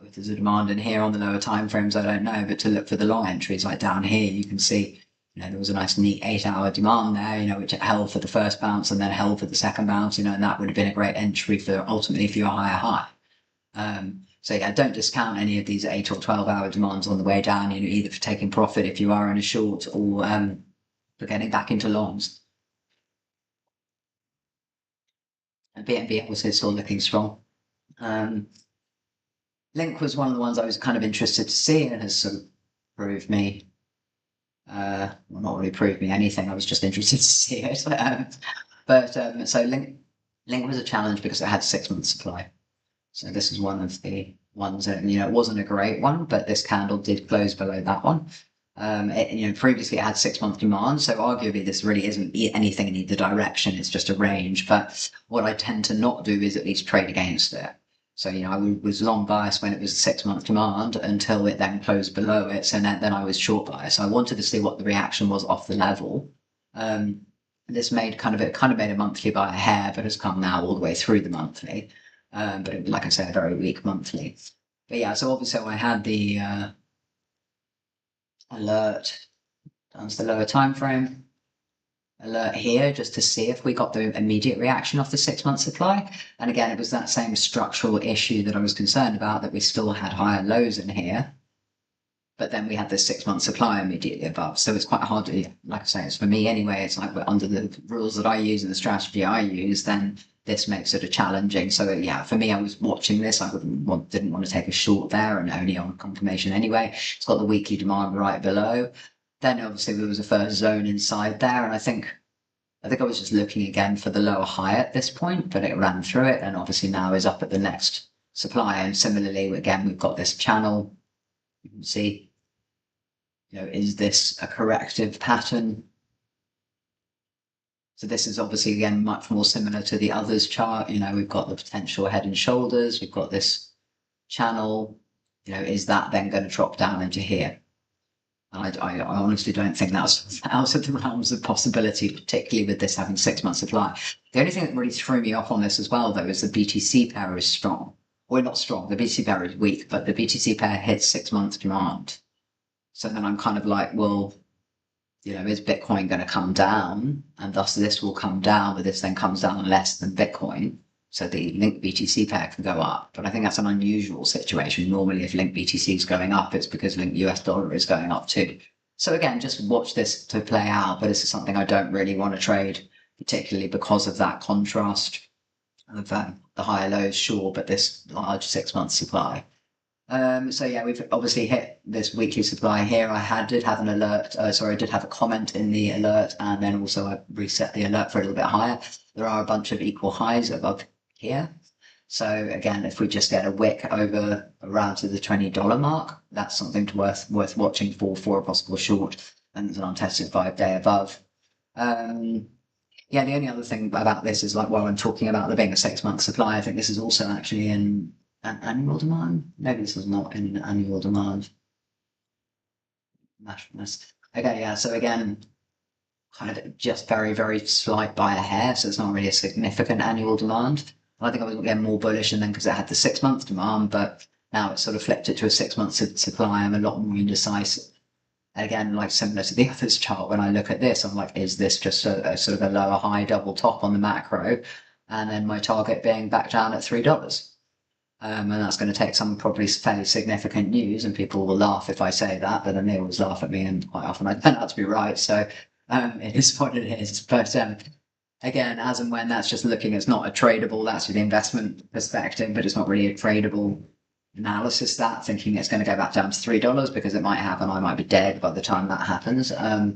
If there's a demand in here on the lower time frames, I don't know, but to look for the long entries, like down here, you can see there was a nice neat 8-hour demand there, which it held for the first bounce and then held for the second bounce, and that would have been a great entry for ultimately for your higher high. So yeah, don't discount any of these 8 or 12-hour demands on the way down, either for taking profit if you are in a short or for getting back into longs. And BNB also still looking strong. Link was one of the ones I was kind of interested to see, and has sort of proved me, well, not really proved me anything, I was just interested to see it. So Link was a challenge because it had 6 months supply. So this is one of the ones that, it wasn't a great one, but this candle did close below that one. Previously it had 6 month demand, so arguably this really isn't anything in either direction, it's just a range. But what I tend to not do is at least trade against it. So, I was long biased when it was a 6 month demand until it then closed below it. So then I was short biased. So I wanted to see what the reaction was off the level. This made made a monthly by a hair, but has come now all the way through the monthly. But like I said, a very weak monthly. But yeah, so obviously I had the alert, that's the lower time frame, alert here just to see if we got the immediate reaction off the 6 month supply. And again, it was that same structural issue that I was concerned about, that we still had higher lows in here, but then we had this 6 month supply immediately above. So it's quite hard to, like I say, it's for me anyway, it's like, we're under the rules that I use and the strategy I use, then this makes it challenging. So yeah, for me, I was watching this. I didn't want to take a short there, and only on confirmation anyway. It's got the weekly demand right below. Then obviously there was a first zone inside there, and I think I was just looking again for the lower high at this point, but it ran through it, and obviously now is up at the next supply. And similarly, again, we've got this channel. You can see, is this a corrective pattern? So this is obviously, again, much more similar to the others chart. We've got the potential head and shoulders. We've got this channel. Is that then going to drop down into here? And I honestly don't think that's out of the realms of possibility, particularly with this having 6 months supply. The only thing that really threw me off on this as well, though, is the BTC pair is strong. Well, not strong. The BTC pair is weak, but the BTC pair hits 6 month demand. So then I'm kind of like, well, is Bitcoin going to come down? And thus this will come down, but this then comes down less than Bitcoin. So the Link BTC pair can go up. But I think that's an unusual situation. Normally, if Link BTC is going up, it's because Link US dollar is going up too. So again, just watch this to play out. But this is something I don't really want to trade, particularly because of that contrast of the higher lows, sure, but this large 6 month supply. So yeah, we've obviously hit this weekly supply here. I did have an alert, I did have a comment in the alert, and then also I reset the alert for a little bit higher. There are a bunch of equal highs above here. So again, if we just get a wick over around to the $20 mark, that's something worth watching for a possible short, and it's an untested 5-day above. Yeah, the only other thing about this is, like, while I'm talking about there being a 6 month supply, I think this is also actually in an annual demand. Maybe this is not in annual demand. Okay, yeah, so again, kind of just very, very slight by a hair, so it's not really a significant annual demand. I think I was getting more bullish, and then because it had the 6 month demand, but now it's sort of flipped it to a 6 month supply. I'm a lot more indecisive. Again, like similar to the others chart, when I look at this, I'm like, is this just a sort of a lower high double top on the macro, and then my target being back down at $3? And that's going to take some probably fairly significant news, and people will laugh if I say that, but then they always laugh at me, and quite often I turn out to be right. So it is what it is. But again, as and when, that's just looking, it's not a tradable, that's the investment perspective, but it's not really a tradable analysis, that thinking it's going to go back down to $3, because it might happen. I might be dead by the time that happens. Yeah,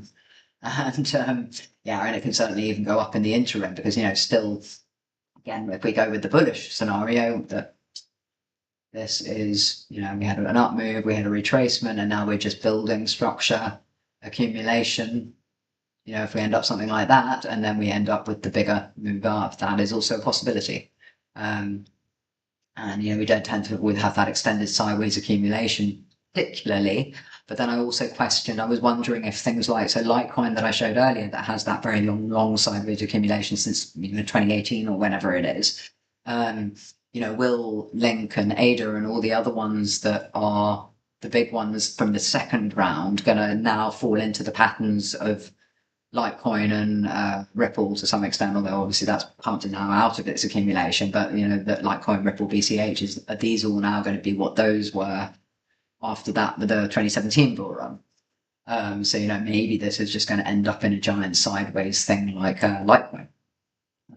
and it can certainly even go up in the interim, because, still, again, if we go with the bullish scenario, that this is, we had an up move, we had a retracement, and now we're just building structure, accumulation. If we end up something like that, and then we end up with the bigger move up, that is also a possibility. And, we don't tend to have that extended sideways accumulation particularly. But then I also questioned, I was wondering if things like, so LIQUITY that I showed earlier, that has that very long sideways accumulation since 2018 or whenever it is, will Link and ADA and all the other ones that are the big ones from the second round going to now fall into the patterns of Litecoin and Ripple to some extent, although obviously that's pumped now out of its accumulation. But that Litecoin, Ripple, BCH are these all now going to be what those were after that with the 2017 bull run. So maybe this is just going to end up in a giant sideways thing like Litecoin.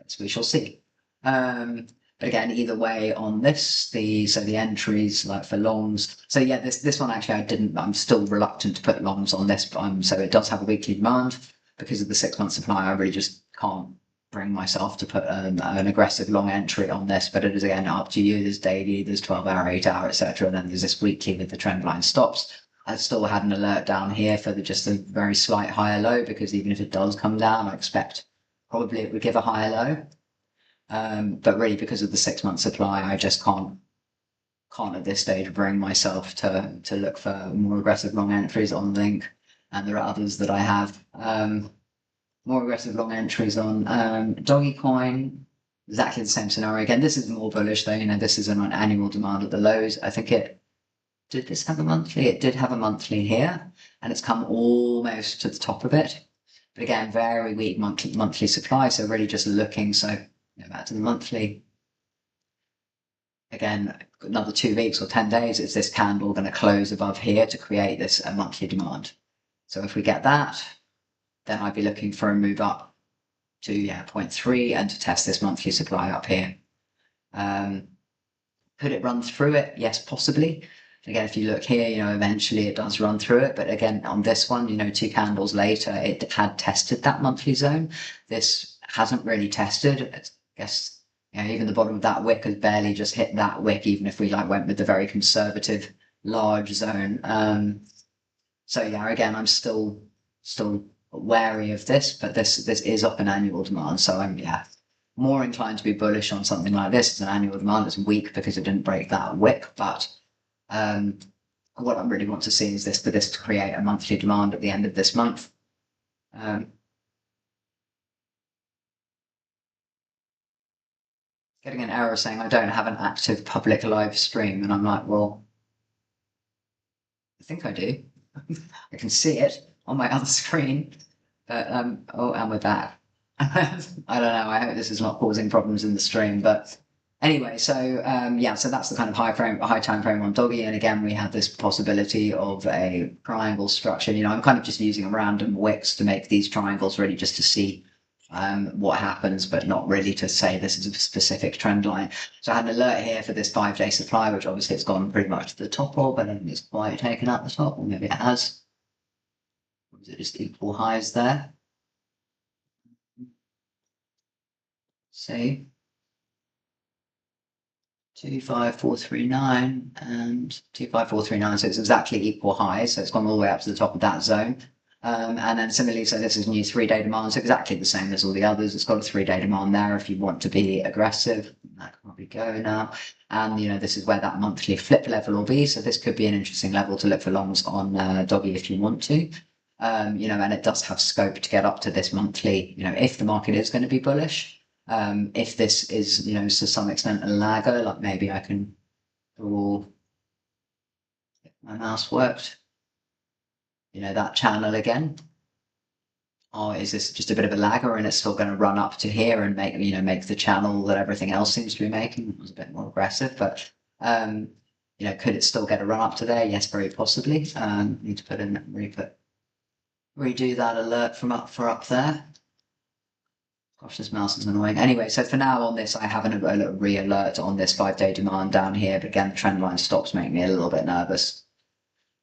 So we shall see. But again, either way on this, the entries like for longs. So yeah, this one actually I'm still reluctant to put longs on this, but so it does have a weekly demand. Because of the 6 month supply, I really just can't bring myself to put an aggressive long entry on this. But it is again up to you. There's daily, there's 12-hour, 8-hour, etc. And then there's this weekly with the trend line stops. I still had an alert down here for just a very slight higher low, because even if it does come down, I expect probably it would give a higher low. But really, because of the 6 month supply, I just can't at this stage bring myself to look for more aggressive long entries on Link. And there are others that I have more aggressive long entries on. Dogecoin, exactly the same scenario. Again, this is more bullish though. This is an annual demand at the lows. I think did this have a monthly? It did have a monthly here, and it's come almost to the top of it. But again, very weak monthly supply. So really just looking. So back to the monthly. Again, another 2 weeks or 10 days. Is this candle going to close above here to create this monthly demand? So if we get that, then I'd be looking for a move up to 0.3 and to test this monthly supply up here. Could it run through it? Yes, possibly. Again, if you look here, eventually it does run through it. But again, on this one, 2 candles later, it had tested that monthly zone. This hasn't really tested. I guess even the bottom of that wick has barely just hit that wick, even if we went with the very conservative large zone. So again, I'm still wary of this, but this is up an annual demand. So I'm more inclined to be bullish on something like this. It's an annual demand. It's weak because it didn't break that wick. But what I really want to see is for this to create a monthly demand at the end of this month. Getting an error saying I don't have an active public live stream, and I'm like, well, I think I do. I can see it on my other screen, but oh, and we're back. I don't know. I hope this is not causing problems in the stream, but anyway, so so that's the kind of high time frame on Doggy. And again, we have this possibility of a triangle structure. I'm kind of just using random wicks to make these triangles, really just to see what happens, but not really to say this is a specific trend line. So I had an alert here for this 5-day supply, which obviously it's gone pretty much to the top of, but then it's quite taken out the top, or maybe it has. Or is it just equal highs there? See, 25439 and 25439, so it's exactly equal highs, so it's gone all the way up to the top of that zone. And then similarly, so this is new 3-day demand, so exactly the same as all the others. It's got a 3-day demand there if you want to be aggressive. That can probably go now. And this is where that monthly flip level will be. So this could be an interesting level to look for longs on Doggy if you want to. And it does have scope to get up to this monthly, if the market is going to be bullish. If this is, to some extent a lagger, like maybe I can draw, if my mouse worked. That channel again. Or is this just a bit of a lagger and it's still going to run up to here and make the channel that everything else seems to be making? It was a bit more aggressive, but could it still get a run up to there? Yes, very possibly. Need to put in redo that alert from up there. Gosh, this mouse is annoying. Anyway, so for now on this, I have a little re-alert on this 5-day demand down here, but again, the trend line stops make me a little bit nervous.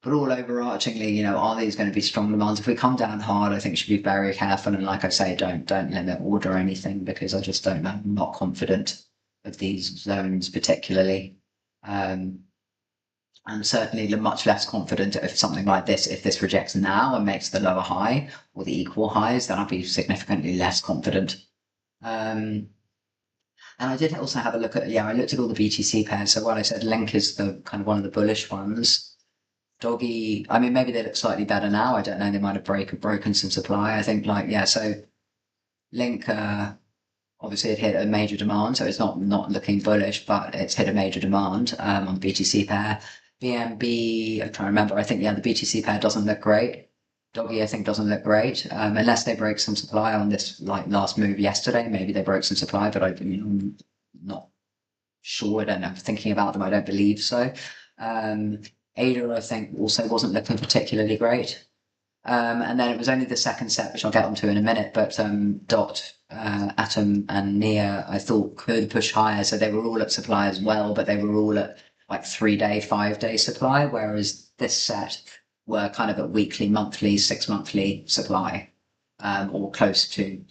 But all overarchingly, are these going to be strong demands? If we come down hard, I think we should be very careful. And like I say, don't limit order or anything, because I just don't know. I'm not confident of these zones particularly. And certainly much less confident if something like this, if this rejects now and makes the lower high or the equal highs, then I'll be significantly less confident. And I did also have a look at, I looked at all the BTC pairs. So while I said Link is the kind of one of the bullish ones, Doggy, I mean, maybe they look slightly better now. I don't know. They might have broken some supply. I think so Link, obviously it hit a major demand. So it's not looking bullish, but it's hit a major demand on the BTC pair. BNB, I'm trying to remember, I think, yeah, the BTC pair doesn't look great. Doggy, I think, doesn't look great, unless they break some supply on this like last move yesterday. Maybe they broke some supply, but I'm not sure. I don't know. Thinking about them, I don't believe so. ADA, I think, also wasn't looking particularly great. And then it was only the second set, which I'll get onto in a minute, but DOT, Atom, and NEIR, I thought could push higher. So they were all at supply as well, but they were all at like 3-day, 5-day supply, whereas this set were kind of at weekly, monthly, 6-monthly supply, or close to.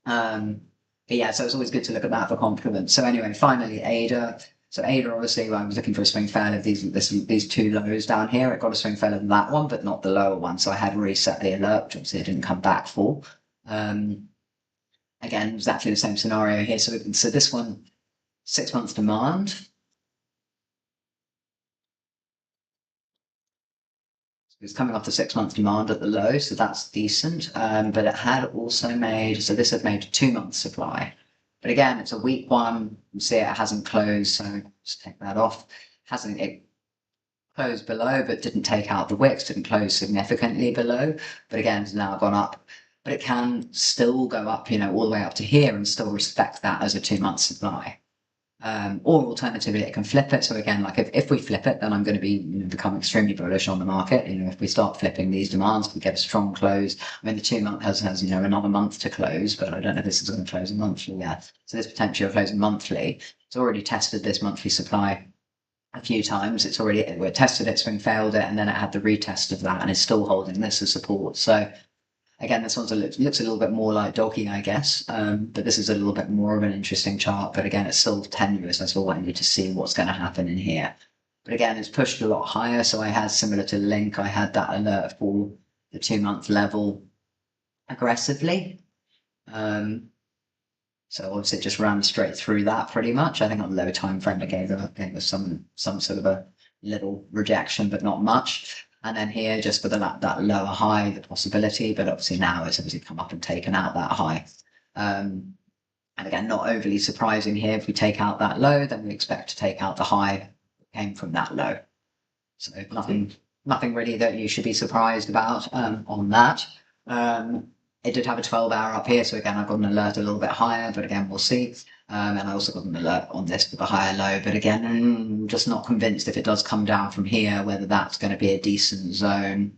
But yeah, so it's always good to look at that for confidence. So anyway, finally, ADA. So ADA, obviously, I was looking for a swing failure of these two lows down here. It got a swing failure of that one, but not the lower one. So I had reset the alert, which obviously it didn't come back for. Again, exactly the same scenario here. So this one, 6 months demand. It's coming off the 6 month demand at the low, so that's decent. But it had also made, so this had made 2 months supply. But again, it's a weak one. You see it hasn't closed, so just take that off. It closed below, but didn't take out the wicks, didn't close significantly below. But again, it's now gone up. But it can still go up, all the way up to here and still respect that as a 2 month supply. Or alternatively, it can flip it. So again, like if we flip it, then I'm going to be become extremely bullish on the market. If we start flipping these demands, we get a strong close. I mean, the 2 month has another month to close, but I don't know if this is going to close monthly yet. So this potentially will close monthly. It's already tested this monthly supply a few times. It's tested it, swing failed it, and then it had the retest of that, and it's still holding this as support. So again, this one looks a little bit more like doggy, I guess, but this is a little bit more of an interesting chart. But again, it's still tenuous. I still want you to see what's going to happen in here. But again, it's pushed a lot higher. So I had, similar to Link, I had that alert for the 2 month level aggressively. So obviously it just ran straight through that pretty much. I think on the low time frame, it gave us some sort of a little rejection, but not much. And then here, just for that lower high, the possibility, but obviously now it's obviously come up and taken out that high. And again, not overly surprising here. If we take out that low, then we expect to take out the high that came from that low. So nothing really that you should be surprised about on that. It did have a 12-hour up here, so again, I got an alert a little bit higher, but again, we'll see. And I also got an alert on this with a higher low, but again, I'm just not convinced if it does come down from here, whether that's going to be a decent zone,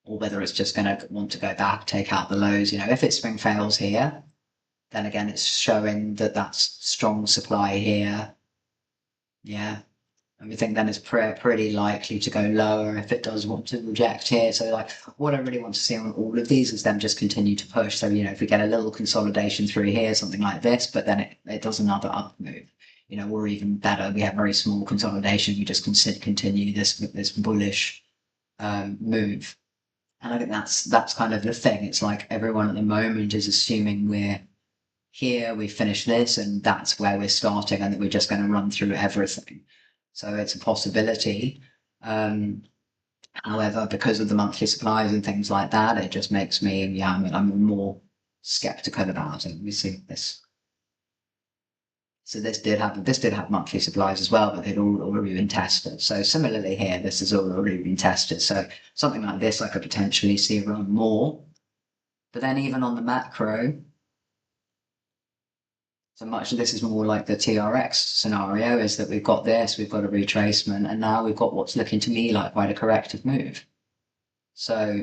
or whether it's just going to want to go back, take out the lows. If it swing fails here, then again, it's showing that that's strong supply here. Yeah. And we think then it's pretty likely to go lower if it does want to reject here. So like what I really want to see on all of these is them just continue to push. So, if we get a little consolidation through here, something like this, but then it does another up move, or even better, we have very small consolidation. We just continue this bullish move. And I think that's kind of the thing. It's like everyone at the moment is assuming we're here, we finish this, and that's where we're starting, and that we're just going to run through everything. So it's a possibility. However, because of the monthly supplies and things like that, it just makes me, I'm more skeptical about it. We see this. So this did have monthly supplies as well, but they'd already been tested. So similarly here, this has already been tested. So something like this, I could potentially see run more. But then even on the macro, so much of this is more like the TRX scenario, is that we've got this, we've got a retracement, and now we've got what's looking to me like quite a corrective move. So,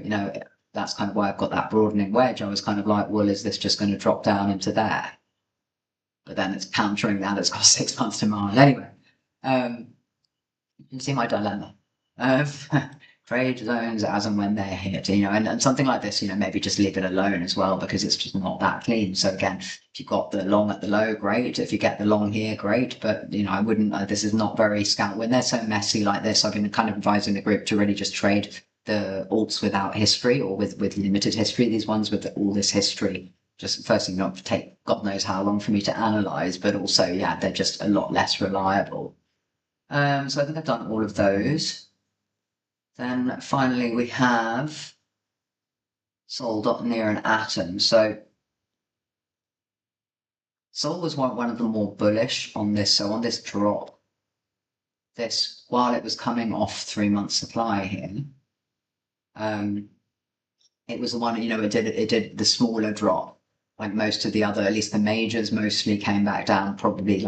that's kind of why I've got that broadening wedge. I was kind of like, well, is this just going to drop down into there? But then it's countering that, it's got 6 months demand. Anyway, you can see my dilemma. Trade zones as and when they're hit, and something like this, maybe just leave it alone as well, because it's just not that clean. So again, if you got the long at the low, great. If you get the long here, great. But I wouldn't. This is not very scout. When they're so messy like this, I've been kind of advising the group to really just trade the alts without history, or with limited history. These ones with all this history, just firstly not to take God knows how long for me to analyze, but also they're just a lot less reliable. So I think I've done all of those. Then finally we have Sol, NEIR, and Atom. So Sol was one of the more bullish on this. So on this drop, this, while it was coming off 3-month supply here, it was the one, it did the smaller drop. Like most of the other, at least the majors mostly came back down, probably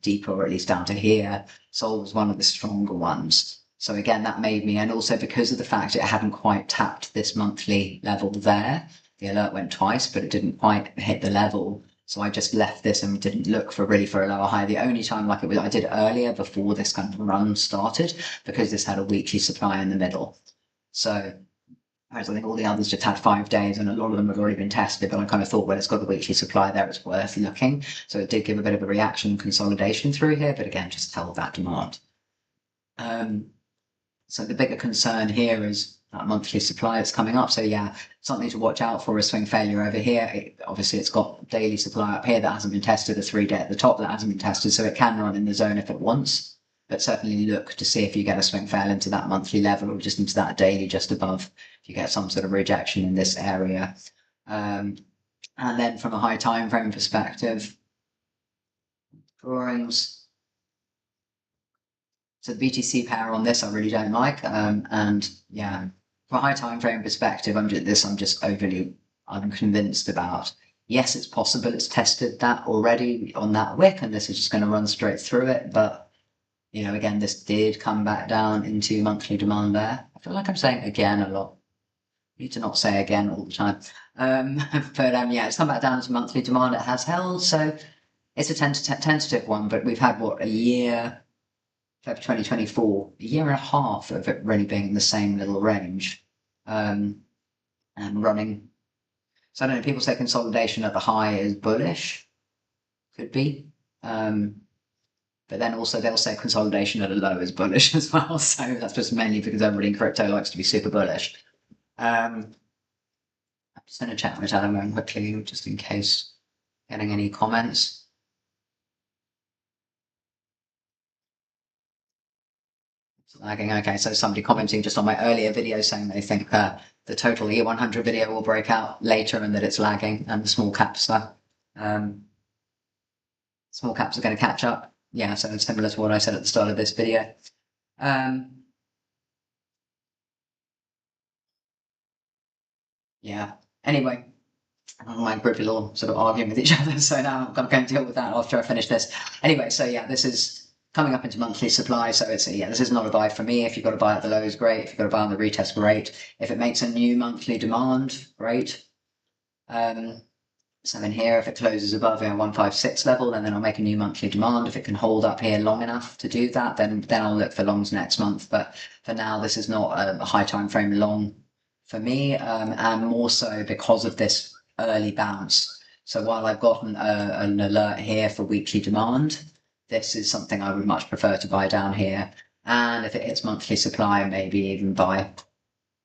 deeper, or at least down to here. Sol was one of the stronger ones. So again, that made me, and also because of the fact it hadn't quite tapped this monthly level there, the alert went twice, but it didn't quite hit the level. So I just left this and didn't look for a lower high. The only time I did earlier before this kind of run started, because this had a weekly supply in the middle. So whereas I think all the others just had 5 days, and a lot of them had already been tested, but I kind of thought, well, it's got the weekly supply there, it's worth looking. So it did give a bit of a reaction consolidation through here, but again, just held that demand. So the bigger concern here is that monthly supply that's coming up. So yeah, something to watch out for is swing failure over here. Obviously, it's got daily supply up here that hasn't been tested, a 3-day at the top that hasn't been tested, so it can run in the zone if it wants. But certainly look to see if you get a swing fail into that monthly level, or just into that daily just above, if you get some sort of rejection in this area. And then from a high time frame perspective, drawings. So the BTC pair on this I really don't like, and yeah, from a high time frame perspective, I'm just overly unconvinced about. Yes, it's possible it's tested that already on that wick, and this is just going to run straight through it. But again, this did come back down into monthly demand there. I feel like I'm saying again a lot. I need to not say again all the time. But yeah, it's come back down to monthly demand. It has held, so it's a tentative one. But we've had a year. February 2024, a year and a half of it really being in the same little range, and running. So I don't know, people say consolidation at the high is bullish, could be, but then also they'll say consolidation at a low is bullish as well. So that's just mainly because everybody in crypto likes to be super bullish. I'm just going to check my Telegram quickly, just in case getting any comments. Lagging. Okay, so somebody commenting just on my earlier video saying they think the total E100 video will break out later and that it's lagging, and the small caps are going to catch up. Yeah, so it's similar to what I said at the start of this video. Yeah. Anyway, my group are all sort of arguing with each other, so now I'm going to go and deal with that after I finish this. Anyway, so yeah, this is coming up into monthly supply, so it's this is not a buy for me. If you've got to buy at the lows, great. If you've got to buy on the retest, great. If it makes a new monthly demand, great. So in here, if it closes above 156 level, then I'll make a new monthly demand. If it can hold up here long enough to do that, then I'll look for longs next month. But for now, this is not a high time frame long for me, and more so because of this early bounce. So while I've gotten an alert here for weekly demand, this is something I would much prefer to buy down here. And if it hits monthly supply, maybe even buy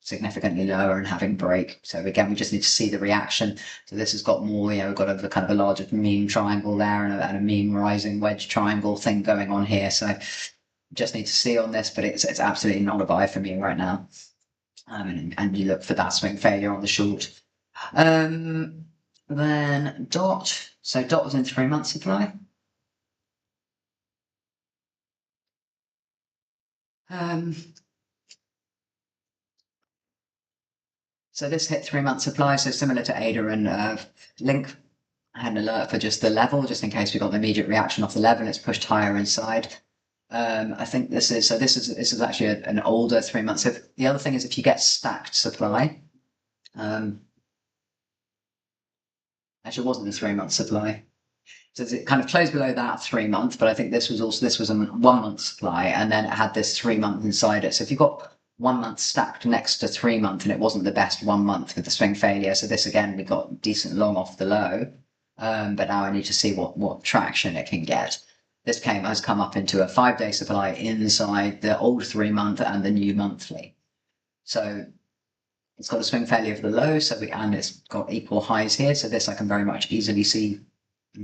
significantly lower and having break. So again, we just need to see the reaction. So this has got more, we've got a kind of a larger mean triangle there, and a mean rising wedge triangle thing going on here. So just need to see on this, but it's absolutely not a buy for me right now. And you look for that swing failure on the short. Then DOT. So DOT was in 3-month supply. So this hit 3-month supply, so similar to ADA and Link. I had an alert for just the level, just in case we got the immediate reaction off the level. It's pushed higher inside. I think this is actually an older 3 months. So the other thing is, if you get stacked supply, actually it wasn't a 3-month supply. So it kind of closed below that 3 month, but I think this was a 1-month supply, and then it had this 3 month inside it. So if you got 1 month stacked next to 3 month, and it wasn't the best 1 month with the swing failure. So this again, we got decent long off the low, but now I need to see what traction it can get. This has come up into a 5-day supply inside the old 3 month and the new monthly. So it's got a swing failure for the low, and it's got equal highs here. So this I can very much easily see.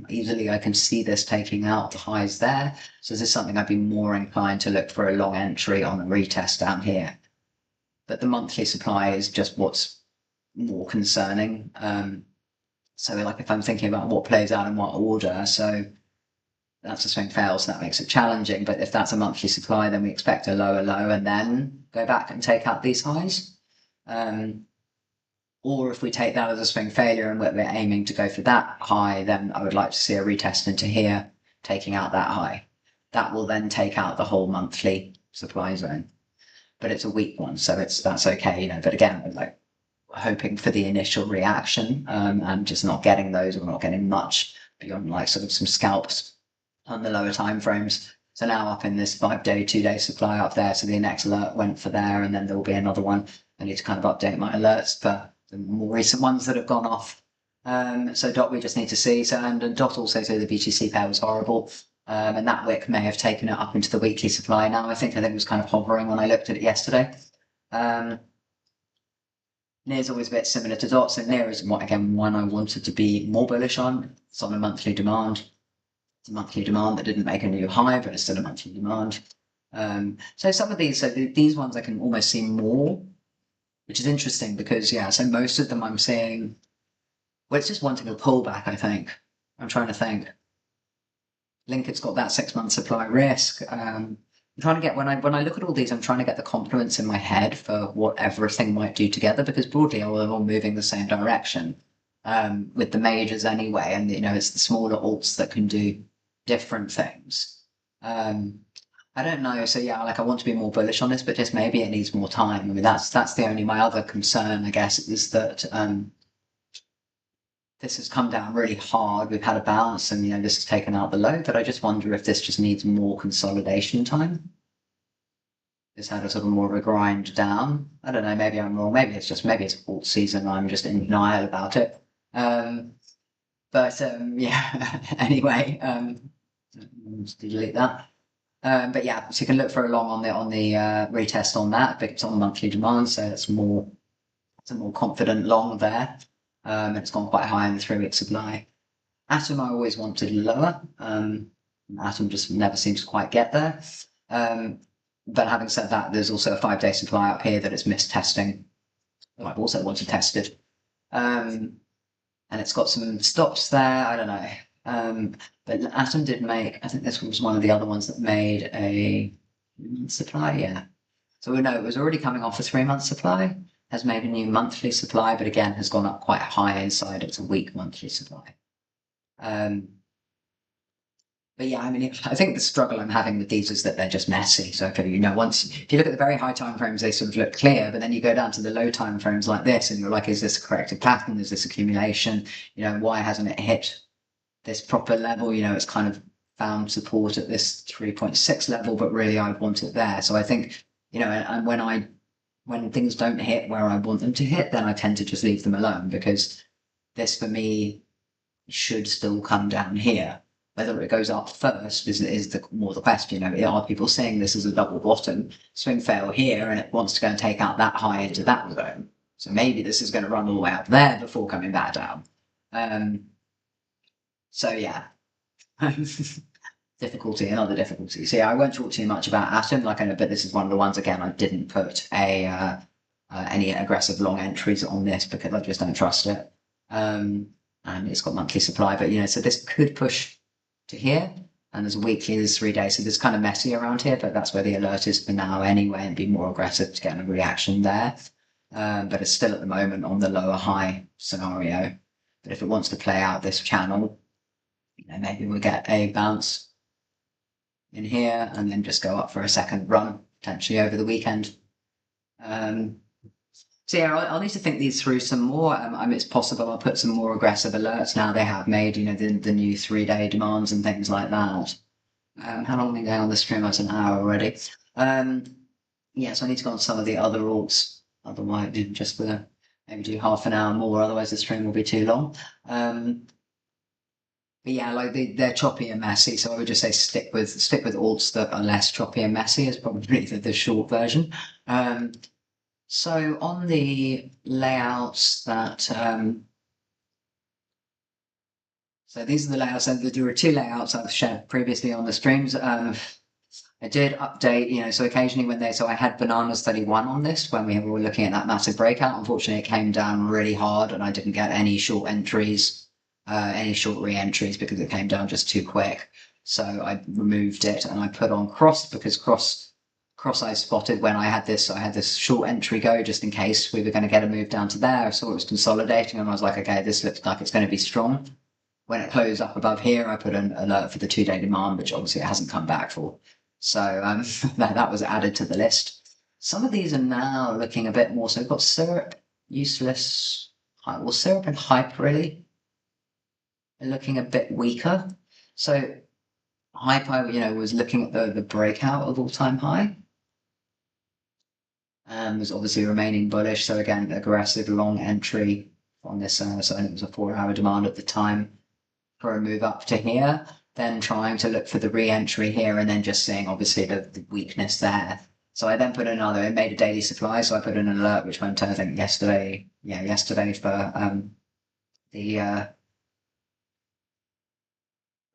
I can see this taking out the highs there. So this is something I'd be more inclined to look for a long entry on a retest down here. But the monthly supply is just what's more concerning. So like if I'm thinking about what plays out in what order, so that's a swing fail, so that makes it challenging. But if that's a monthly supply, then we expect a lower low and then go back and take out these highs. Or if we take that as a swing failure and we're aiming to go for that high, then I would like to see a retest into here, taking out that high. That will then take out the whole monthly supply zone. But it's a weak one, so that's okay, you know. But again, like hoping for the initial reaction, and just not getting those, or not getting much beyond like sort of some scalps on the lower time frames. So now up in this 5-day, 2-day supply up there, so the next alert went for there, and then there will be another one. I need to kind of update my alerts for the more recent ones that have gone off. So DOT we just need to see. So and DOT also said the BTC pair was horrible. And that wick may have taken it up into the weekly supply now. I think it was kind of hovering when I looked at it yesterday. NEAR's always a bit similar to DOT. So NEAR is one I wanted to be more bullish on. It's on a monthly demand. It's a monthly demand that didn't make a new high, but it's still a monthly demand. So some of these, so these ones I can almost see more, which is interesting because, yeah, so most of them I'm seeing, well, it's just wanting a pullback, I think. I'm trying to think. LIQUITY's got that 6-month supply risk. I'm trying to get, when I look at all these, I'm trying to get the confluence in my head for what everything might do together, because broadly they're all moving the same direction, with the majors anyway, and you know, it's the smaller alts that can do different things. I don't know, so yeah, like I want to be more bullish on this, but just maybe it needs more time. I mean, that's the only, my other concern, I guess, is that this has come down really hard. We've had a bounce and, you know, this has taken out the low, but I just wonder if this just needs more consolidation time. It's had a sort of more of a grind down. I don't know, maybe I'm wrong. Maybe it's alt season. I'm just in denial about it. Yeah, anyway, let's delete that. But yeah, so you can look for a long on the retest on that, but it's on monthly demand, so it's a more confident long there. And it's gone quite high in the 3-week supply. Atom I always wanted lower. Atom just never seems to quite get there. But having said that, there's also a 5-day supply up here that it's missed testing. I've also wanted tested. And it's got some stops there, I don't know. But Atom did make, I think this was one of the other ones that made a supply, yeah. So we know it was already coming off a 3-month supply, has made a new monthly supply, but again has gone up quite high inside. It's a weak monthly supply. But yeah, I mean, I think the struggle I'm having with these is that they're just messy. So if you know, if you look at the very high time frames, they sort of look clear, but then you go down to the low time frames like this, and you're like, is this a corrective pattern? Is this accumulation? You know, why hasn't it hit this proper level? You know, it's kind of found support at this 3.6 level, but really I want it there. So I think, you know, and when things don't hit where I want them to hit, then I tend to just leave them alone, because this for me should still come down here. Whether it goes up first is more the question. You know, are people saying this is a double bottom, swing fail here, and it wants to go and take out that high into that zone? So maybe this is going to run all the way up there before coming back down. So yeah. Another difficulty. So yeah, I won't talk too much about Atom, like I know, but this is one of the ones, again, I didn't put any aggressive long entries on this because I just don't trust it. And it's got monthly supply, but you know, so this could push to here, and there's a weekly, there's 3 days, so there's kind of messy around here, but that's where the alert is for now anyway, and be more aggressive to get a reaction there. But it's still at the moment on the lower high scenario. But if it wants to play out this channel, you know, maybe we'll get a bounce in here and then just go up for a second run, potentially over the weekend. So yeah, I'll need to think these through some more. I mean, it's possible I'll put some more aggressive alerts now. They have made, you know, the new 3-day demands and things like that. How long have we been going on the stream? That's an hour already. Yeah, so I need to go on some of the other alts. Otherwise, just maybe do half an hour more. Otherwise, the stream will be too long. But yeah, like they're choppy and messy. So I would just say stick with alts that are less choppy and messy is probably the short version. So on the layouts that, so these are the layouts, and there were 2 layouts I've shared previously on the streams. I did update, you know, so occasionally so I had Banana Study 1 on this when we were looking at that massive breakout. Unfortunately, it came down really hard and I didn't get any short entries, any short re-entries because it came down just too quick. So I removed it and I put on cross, because cross I spotted when I had this short entry go just in case we were going to get a move down to there. I saw it was consolidating and I was like, okay, this looks like it's going to be strong. When it closed up above here, I put an alert for the 2-day demand, which obviously it hasn't come back for. So that was added to the list. Some of these are now looking a bit more. So we've got SERAPH, useless. Well, SERAPH and hype really are looking a bit weaker. So hype, was looking at the breakout of all-time high. Was obviously remaining bullish. So again, aggressive long entry on this. So it was a 4-hour demand at the time for a move up to here. Then trying to look for the re-entry here, and then just seeing obviously the weakness there. So I then put another. It made a daily supply, so I put an alert which went I think yesterday. Yeah, yesterday for the.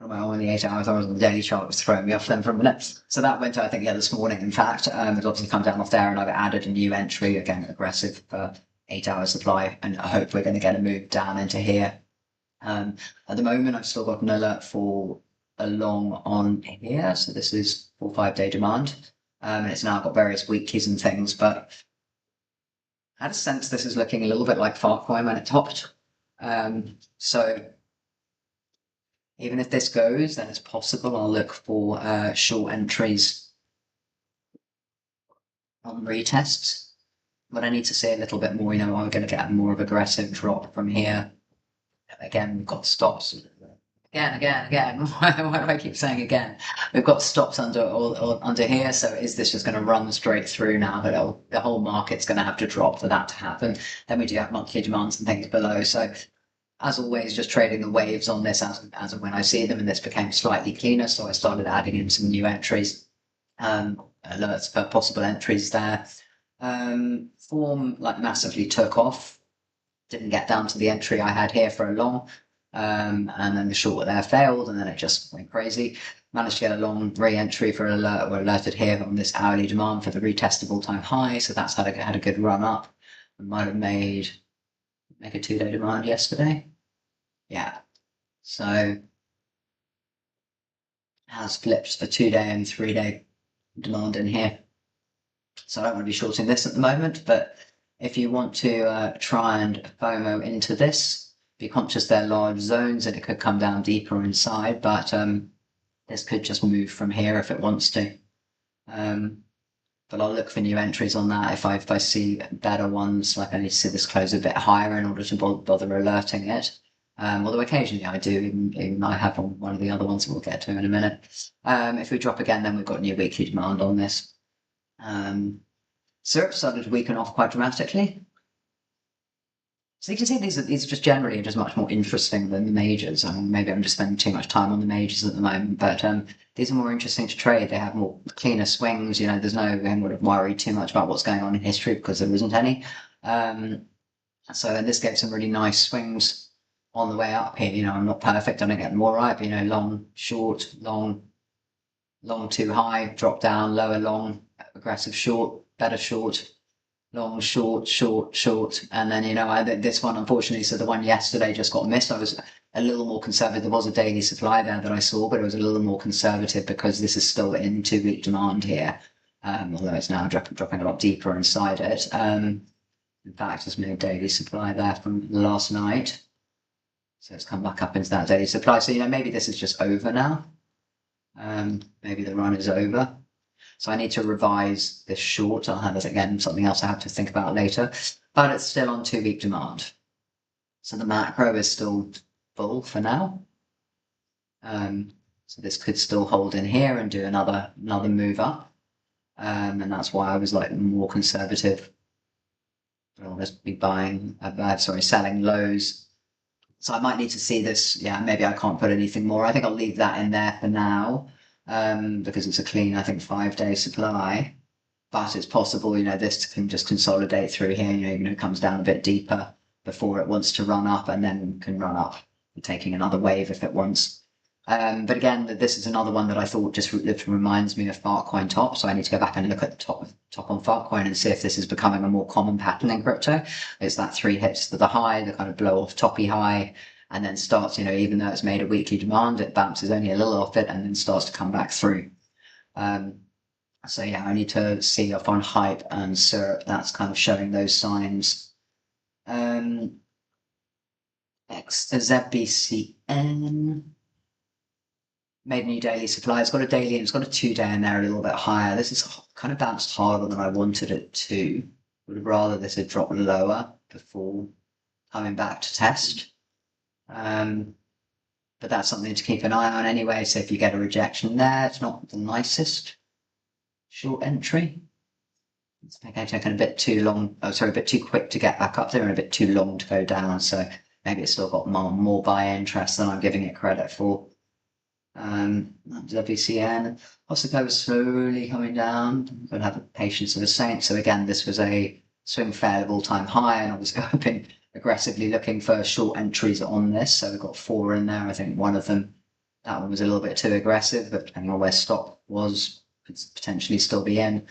Only 8 hours. I was on the daily chart, was throwing me off then for a minute. So that went I think this morning. In fact, it's obviously come down off there, and I've added a new entry again, aggressive for 8-hour supply, and I hope we're going to get a move down into here. At the moment, I've still got an alert for a long on here. So this is 4-5-day demand. And it's now got various weeklies and things, but I had a sense this is looking a little bit like TITCOIN when it topped. So even if this goes, then it's possible I'll look for short entries on retests. But I need to see a little bit more, I'm going to get more of an aggressive drop from here. Again, we've got stops. Again. Why do I keep saying again? We've got stops under here. So is this just going to run straight through now? But the whole market's going to have to drop for that to happen. Then we do have monthly demands and things below. So as always, just trading the waves on this as and when I see them. And this became slightly cleaner. So I started adding in some new entries, alerts for possible entries there. Form massively took off. Didn't get down to the entry I had here for a long, and then the short there failed, and then it just went crazy. Managed to get a long re-entry for an alert. We're alerted here on this hourly demand for the retest of all-time high, so that's had a good run up. We might have make a 2-day demand yesterday. Yeah, so has flipped for 2-day and 3-day demand in here. So I don't want to be shorting this at the moment, but if you want to try and FOMO into this, be conscious they're large zones and it could come down deeper inside, but this could just move from here if it wants to. But I'll look for new entries on that if I see better ones. Like I need to see this close a bit higher in order to bother alerting it. Although occasionally I do, even I have on one of the other ones that we'll get to in a minute. If we drop again, then we've got new weekly demand on this. SERAPH started to weaken off quite dramatically. So you can see these are just generally just much more interesting than the majors. Maybe I'm just spending too much time on the majors at the moment, but these are more interesting to trade. They have more cleaner swings. There's no one would have worried too much about what's going on in history because there isn't any. So this gave some really nice swings on the way up here. I'm not perfect. I don't get them all right, but long, short, long too high, drop down, lower long, aggressive short, better short, long, short, and then this one unfortunately, so the one yesterday just got missed. I was a little more conservative. There was a daily supply there that I saw, but it was a little more conservative because this is still in 2-week demand here, although it's now dropping a lot deeper inside it. In fact, there's no daily supply there from last night, so it's come back up into that daily supply. So maybe this is just over now. Maybe the run is over. So I need to revise this short. I'll have it again, something else I have to think about later, but it's still on 2-week demand. So the macro is still full for now. So this could still hold in here and do another move up. And that's why I was more conservative. I'll just be selling lows. So I might need to see this. Yeah, maybe I can't put anything more. I think I'll leave that in there for now. Because it's a clean, I think, 5-day supply, but it's possible, this can just consolidate through here, it comes down a bit deeper before it wants to run up, and then can run up, taking another wave if it wants. But again, this is another one that I thought just reminds me of TITCOIN top, so I need to go back and look at the top on TITCOIN and see if this is becoming a more common pattern in crypto. It's that 3 hits to the high, the kind of blow off toppy high, and then starts, you know, even though it's made a weekly demand, it bounces only a little off it and then starts to come back through. So yeah, I need to see if on hype and SERAPH that's kind of showing those signs. ZBCN made a new daily supply. It's got a daily and it's got a 2-day in there a little bit higher. This is kind of bounced harder than I wanted it to. Would rather this had dropped lower before coming back to test. But that's something to keep an eye on anyway. So if you get a rejection there, it's not the nicest short entry. It's maybe taken a bit too long, a bit too quick to get back up there and a bit too long to go down. So maybe it's still got more buy interest than I'm giving it credit for. ZBCN, HOSICO was slowly coming down. I'm going to have the patience of a saint. So again, this was a swing fair of all-time high, and obviously I've been aggressively looking for short entries on this. So we've got 4 in there. I think one of them, that one was a little bit too aggressive, but depending on where stop was, could potentially still be in.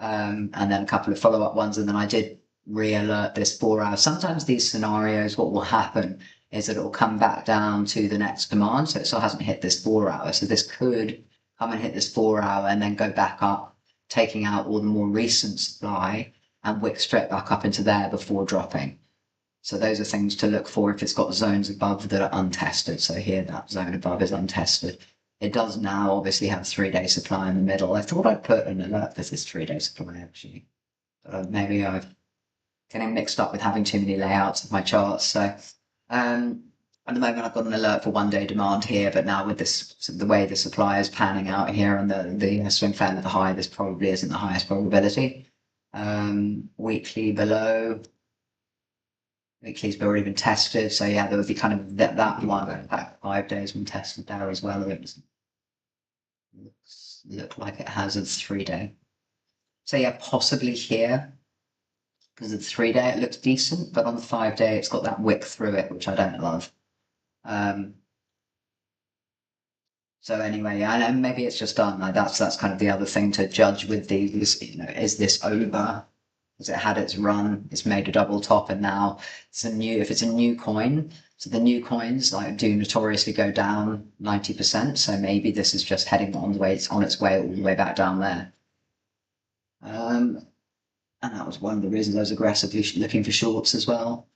And then a couple of follow-up ones, and then I did re-alert this 4 hours. Sometimes these scenarios, what will happen is that it will come back down to the next demand, so it still hasn't hit this 4 hour. So this could come and hit this 4 hour and then go back up, taking out all the more recent supply and wick straight back up into there before dropping. So those are things to look for if it's got zones above that are untested. So here that zone above is untested. It does now obviously have 3-day supply in the middle. I thought I'd put an alert for this 3-day supply actually, but maybe I've getting mixed up with having too many layouts of my charts. So at the moment I've got an alert for 1-day demand here, but now with this, the way the supply is panning out here and the swing fan at the high, this probably isn't the highest probability. Weekly below. Weekly's already been tested, so yeah, there would be kind of that one. That 5 days been tested there as well. It doesn't look like it has a 3-day. So yeah, possibly here, because of the 3-day it looks decent, but on the 5-day it's got that wick through it, which I don't love. So anyway, and maybe it's just done. Like that's kind of the other thing to judge with these. You know, is this over? Has it had its run? It's made a double top, and now it's a new. If it's a new coin, so the new coins like do notoriously go down 90%. So maybe this is just heading on the way. It's on its way all the way back down there. And that was one of the reasons I was aggressively looking for shorts as well.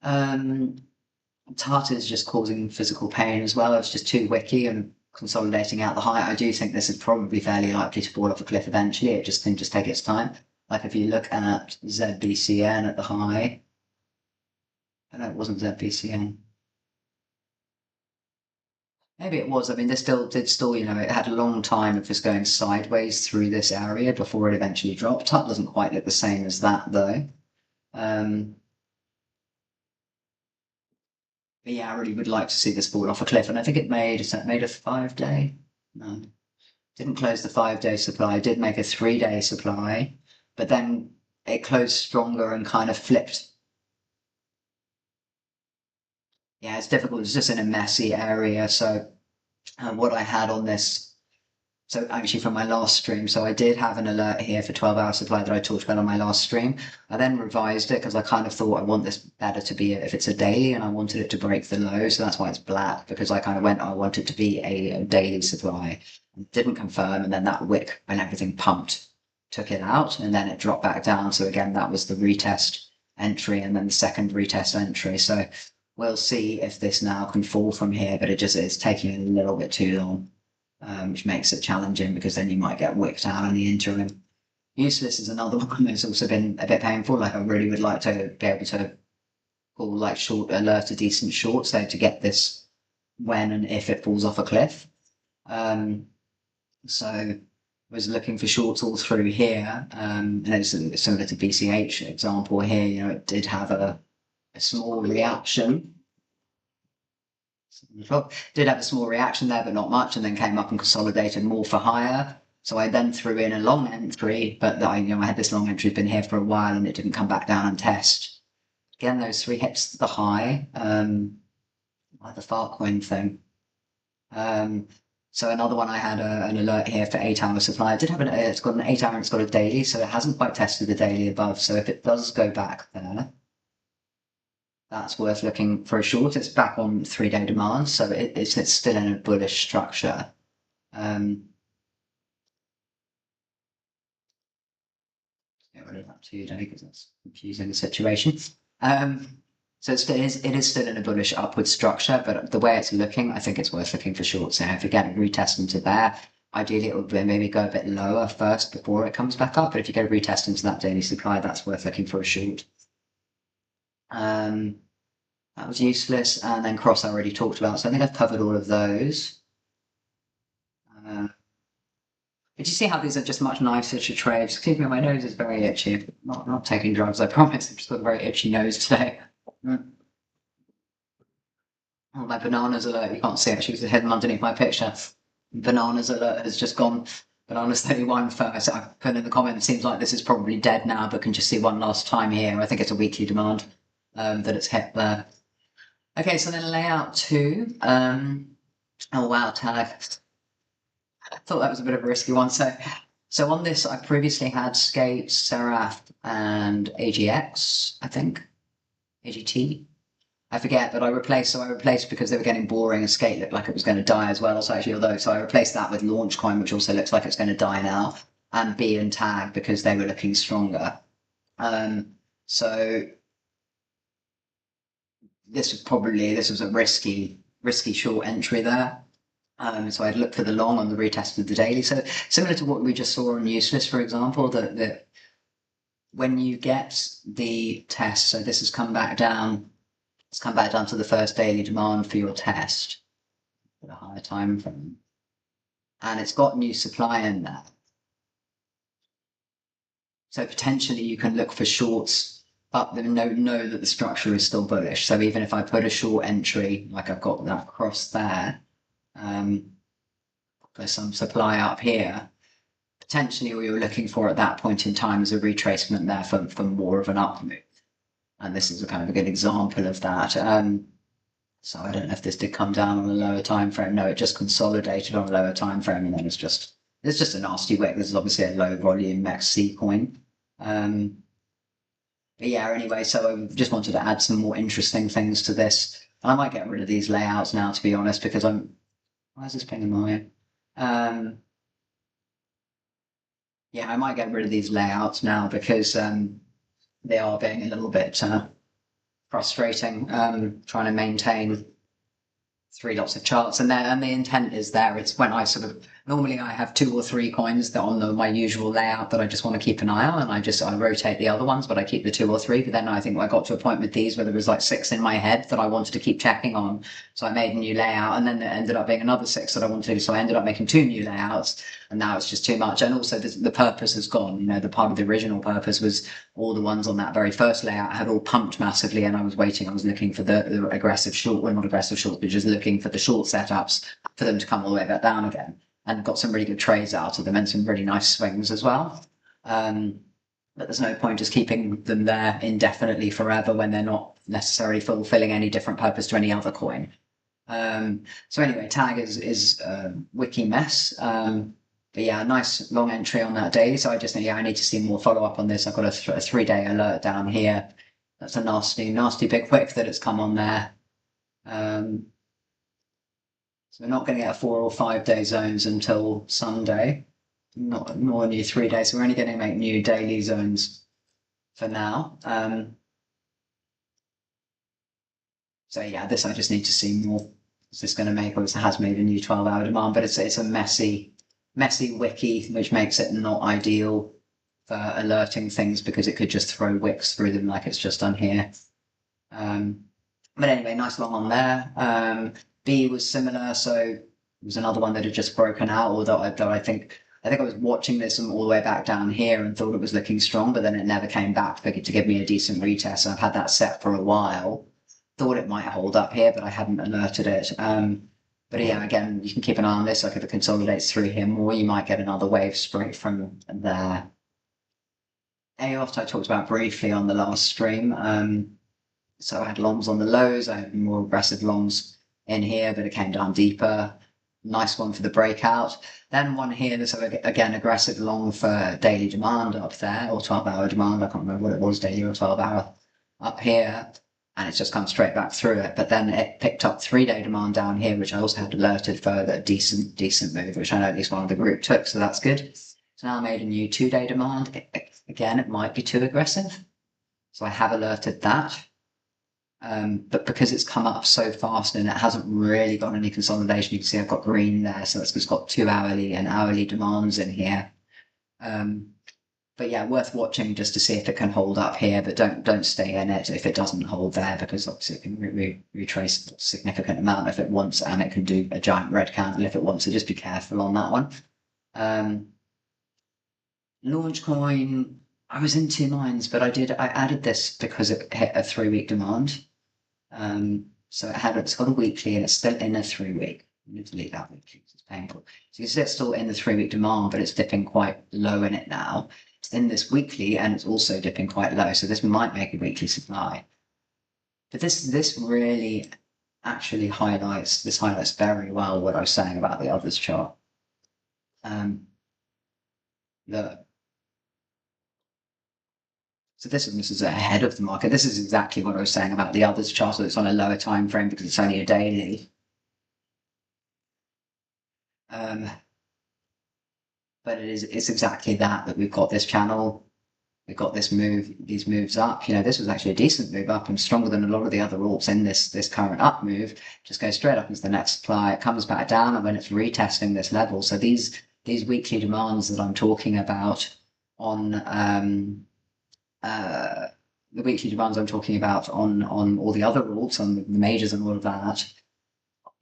Tata is just causing physical pain as well. It's just too wicky and consolidating out the high. I do think this is probably fairly likely to fall off a cliff eventually. It just can just take its time. Like if you look at ZBCN at the high, I know it wasn't ZBCN. Maybe it was. I mean, this did still, you know, it had a long time of just going sideways through this area before it eventually dropped. TUT doesn't quite look the same as that though. But yeah, I really would like to see this fall off a cliff, and I think it made a 5-day. No, didn't close the 5-day supply. Did make a 3-day supply, but then it closed stronger and kind of flipped. Yeah, it's difficult. It's just in a messy area. So what I had on this, so actually from my last stream, so I did have an alert here for 12-hour supply that I talked about on my last stream. I then revised it because I kind of thought I want this better to be if it's a daily, and I wanted it to break the low, so that's why it's black, because I kind of went, I want it to be a daily supply. Didn't confirm, and then that wick and everything pumped, took it out, and then it dropped back down. So again, that was the retest entry and then the second retest entry. So we'll see if this now can fall from here, but it just is taking a little bit too long. Which makes it challenging because then you might get wicked out in the interim. Useless is another one that's also been a bit painful. Like I really would like to be able to pull like short alert a decent short, so to get this when and if it falls off a cliff. So I was looking for shorts all through here, and it's similar to BCH example here. You know, it did have a small reaction. Did have a small reaction there, but not much, and then came up and consolidated more for higher. So I then threw in a long entry, but I had this long entry been here for a while, and it didn't come back down and test. Again, those 3 hits to the high, like the TITCOIN thing. So another one I had an alert here for 8-hour supply. I did have it's got an 8-hour and it's got a daily, so it hasn't quite tested the daily above. So if it does go back there, that's worth looking for a short. It's back on 3-day demand, so it's still in a bullish structure. Get rid of that 2-day because that's confusing the situation. So it is still in a bullish upward structure, but the way it's looking, I think it's worth looking for shorts now. If you get a retest into there, ideally it would maybe go a bit lower first before it comes back up. But if you get a retest into that daily supply, that's worth looking for a short. That was useless. And then cross I already talked about. So I think I've covered all of those. But you see how these are just much nicer to trade. Excuse me, my nose is very itchy. Not taking drugs, I promise. I've just got a very itchy nose today. Oh, my bananas alert. You can't see it. She was hidden underneath my picture. Bananas alert has just gone. Bananas 31 first. I put in the comments, seems like this is probably dead now, but can just see one last time here. I think it's a weekly demand that it's hit there. Okay, so then layout 2. Oh wow, tag. I thought that was a bit of a risky one. So on this, I previously had Skate, SERAPH, and AGX, I think. AGT. I forget, but I replaced because they were getting boring and Skate looked like it was going to die as well. So I replaced that with LAUNCHCOIN, which also looks like it's going to die now, and B and TAG because they were looking stronger. So this was a risky short entry there. So I'd look for the long on the retest of the daily. So similar to what we just saw on useless, for example, that when you get the test, so this has come back down. It's come back down to the first daily demand for your test at a higher time frame, and it's got new supply in there. So potentially you can look for shorts up there, know that the structure is still bullish. So even if I put a short entry, like I've got that cross there, there's some supply up here. Potentially what you're looking for at that point in time is a retracement there for more of an up move. And this is a kind of a good example of that. So I don't know if this did come down on a lower time frame. No, it just consolidated on a lower time frame, and then it's just a nasty wick. This is obviously a low volume XC coin. But yeah, anyway, so I just wanted to add some more interesting things to this. And I might get rid of these layouts now, to be honest, because why is this pinging my yeah, I might get rid of these layouts now because they are being a little bit frustrating, trying to maintain 3 lots of charts, and the intent is there. It's when I normally I have 2 or 3 coins that on my usual layout that I just want to keep an eye on, and I rotate the other ones, but I keep the 2 or 3. But then I think I got to a point with these where there was like 6 in my head that I wanted to keep checking on, so I made a new layout, and then there ended up being another 6 that I wanted to do, so I ended up making 2 new layouts, and now it's just too much. And also the purpose has gone. You know, the part of the original purpose was all the ones on that very first layout had all pumped massively, and I was looking for the aggressive short, well, not aggressive short, but just looking for the short setups for them to come all the way back down again, and got some really good trades out of them and some really nice swings as well. But there's no point just keeping them there indefinitely forever when they're not necessarily fulfilling any different purpose to any other coin. So anyway, tag is wiki mess. But yeah, nice long entry on that daily. So I just think, yeah, I need to see more follow up on this. I've got a 3-day alert down here. That's a nasty big wick that it's come on there. So we're not going to get 4 or 5 day zones until Sunday. Not more new 3 days. So we're only going to make new daily zones for now. So yeah, this I just need to see more. Is this going to make, or it has made a new 12-hour demand? But it's a messy wiki, which makes it not ideal for alerting things because it could just throw wicks through them like it's just done here. But anyway, nice long on there. B was similar, so it was another one that had just broken out, although I think I was watching this all the way back down here and thought it was looking strong, but then it never came back to give me a decent retest. I've had that set for a while. Thought it might hold up here, but I hadn't alerted it. But yeah, again, you can keep an eye on this. Like if it consolidates through here more, you might get another wave straight from there. AIOT I talked about briefly on the last stream. So I had longs on the lows. I had more aggressive longs in here, but it came down deeper. Nice one for the breakout. Then one here that's again aggressive long for daily demand up there, or 12-hour demand. I can't remember what it was, daily or 12-hour up here. and it's just come straight back through it. But then it picked up 3-day demand down here, which I also had alerted further a decent move, which I know at least one of the group took, so that's good. So now I made a new 2-day demand. Again, it might be too aggressive, so I have alerted that. But because it's come up so fast and it hasn't really got any consolidation, you can see I've got green there, so it's got 2 hourly and hourly demands in here. But yeah, worth watching just to see if it can hold up here, but don't stay in it if it doesn't hold there, because obviously it can retrace a significant amount if it wants, and it can do a giant red candle if it wants, so just be careful on that one. LAUNCHCOIN, I was in 2 minds, but I added this because it hit a 3-week demand. So it's got a weekly and it's still in a 3-week. I need to delete that weekly because it's painful. So you see it's still in the 3-week demand, but it's dipping quite low in it now. It's in this weekly and it's also dipping quite low. So this might make a weekly supply. But this really actually highlights very well what I was saying about the others chart. So this is ahead of the market. This is exactly what I was saying about the others chart. So it's on a lower time frame because it's only a daily. But it's exactly that we've got this channel, we've got these moves up. You know, this was actually a decent move up and stronger than a lot of the other alts in this current up move. Just goes straight up into the next supply. It comes back down, and when it's retesting this level, so these weekly demands that I'm talking about on the weekly demands I'm talking about on all the other alts, on the majors and all of that,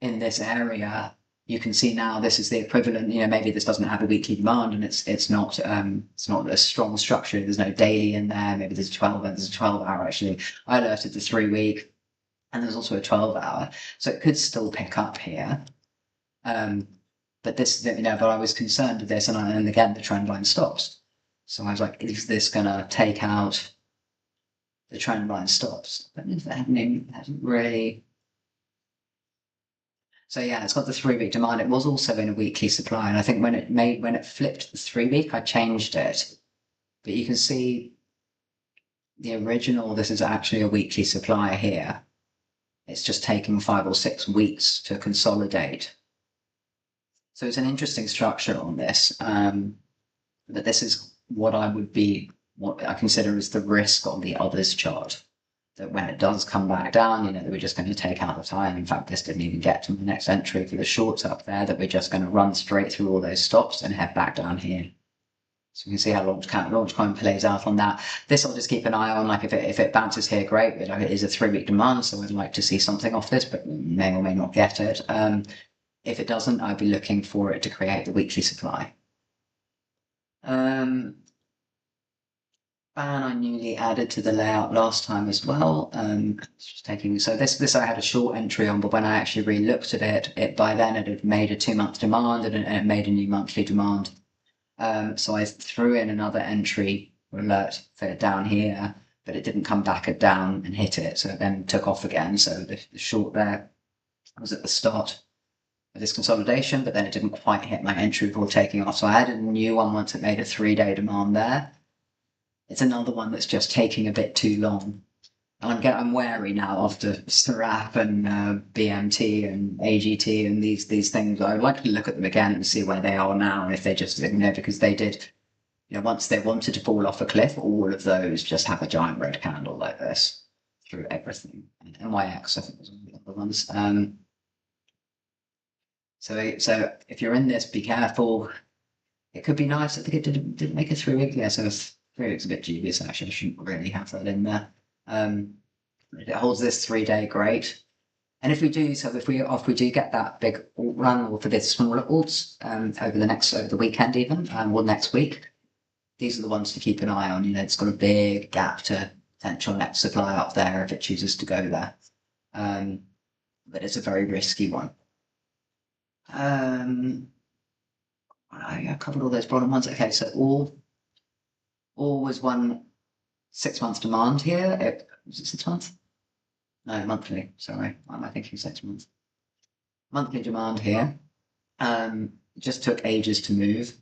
in this area, you can see now this is the equivalent. You know, maybe this doesn't have a weekly demand and it's not a strong structure. There's no daily in there. Maybe there's a 12-hour actually. I alerted the 3-week, and there's also a 12-hour, so it could still pick up here. But this, you know, but I was concerned with this, and again the trend line stops. So I was like, is this gonna take out the trend line stops? But it hasn't really. So yeah, it's got the 3-week demand. It was also in a weekly supply, and I think when it flipped the 3-week, I changed it. But you can see the original. This is actually a weekly supply here. It's just taking 5 or 6 weeks to consolidate. So it's an interesting structure on this. But this is what I consider as the risk on the others chart. That when it does come back down, you know, that we're just going to take out the time. In fact, this didn't even get to the next entry for the shorts up there, that we're just going to run straight through all those stops and head back down here. So you can see how LAUNCHCOIN plays out on that. This I'll just keep an eye on. Like if it bounces here, great. You know, it is a 3-week demand, so I'd like to see something off this, but may or may not get it. If it doesn't, I'd be looking for it to create the weekly supply. And I newly added to the layout last time as well. Just taking, so this I had a short entry on, but when I actually re-looked at it by then it had made a 2-month demand and it made a new monthly demand. So I threw in another entry alert for it down here, but it didn't come back down and hit it, so it then took off again. So the short there was at the start of this consolidation, but then it didn't quite hit my entry before taking off. So I added a new one once it made a 3-day demand there. It's another one that's just taking a bit too long. I'm wary now after SERAPH and BMT and AGT and these things. I would like to look at them again and see where they are now, and if they just, you know, because they did, you know, once they wanted to fall off a cliff, all of those just have a giant red candle like this through everything. And NYX, I think, was one of the other ones. So if you're in this, be careful. It could be nice. I think it didn't make a 3-week. Yeah, so 3 weeks a bit dubious. Actually, I shouldn't really have that in there. It holds this 3-day, great. And if we do, so if we do get that big alt run, or for this smaller alts over the weekend even, or next week, these are the ones to keep an eye on. You know, it's got a big gap to potential net supply up there if it chooses to go there. But it's a very risky one. I covered all those bottom ones. Okay, so all was 6-month demand here. Was it 6 months? No, monthly. Sorry, why am I thinking 6 months? Monthly demand here. Just took ages to move.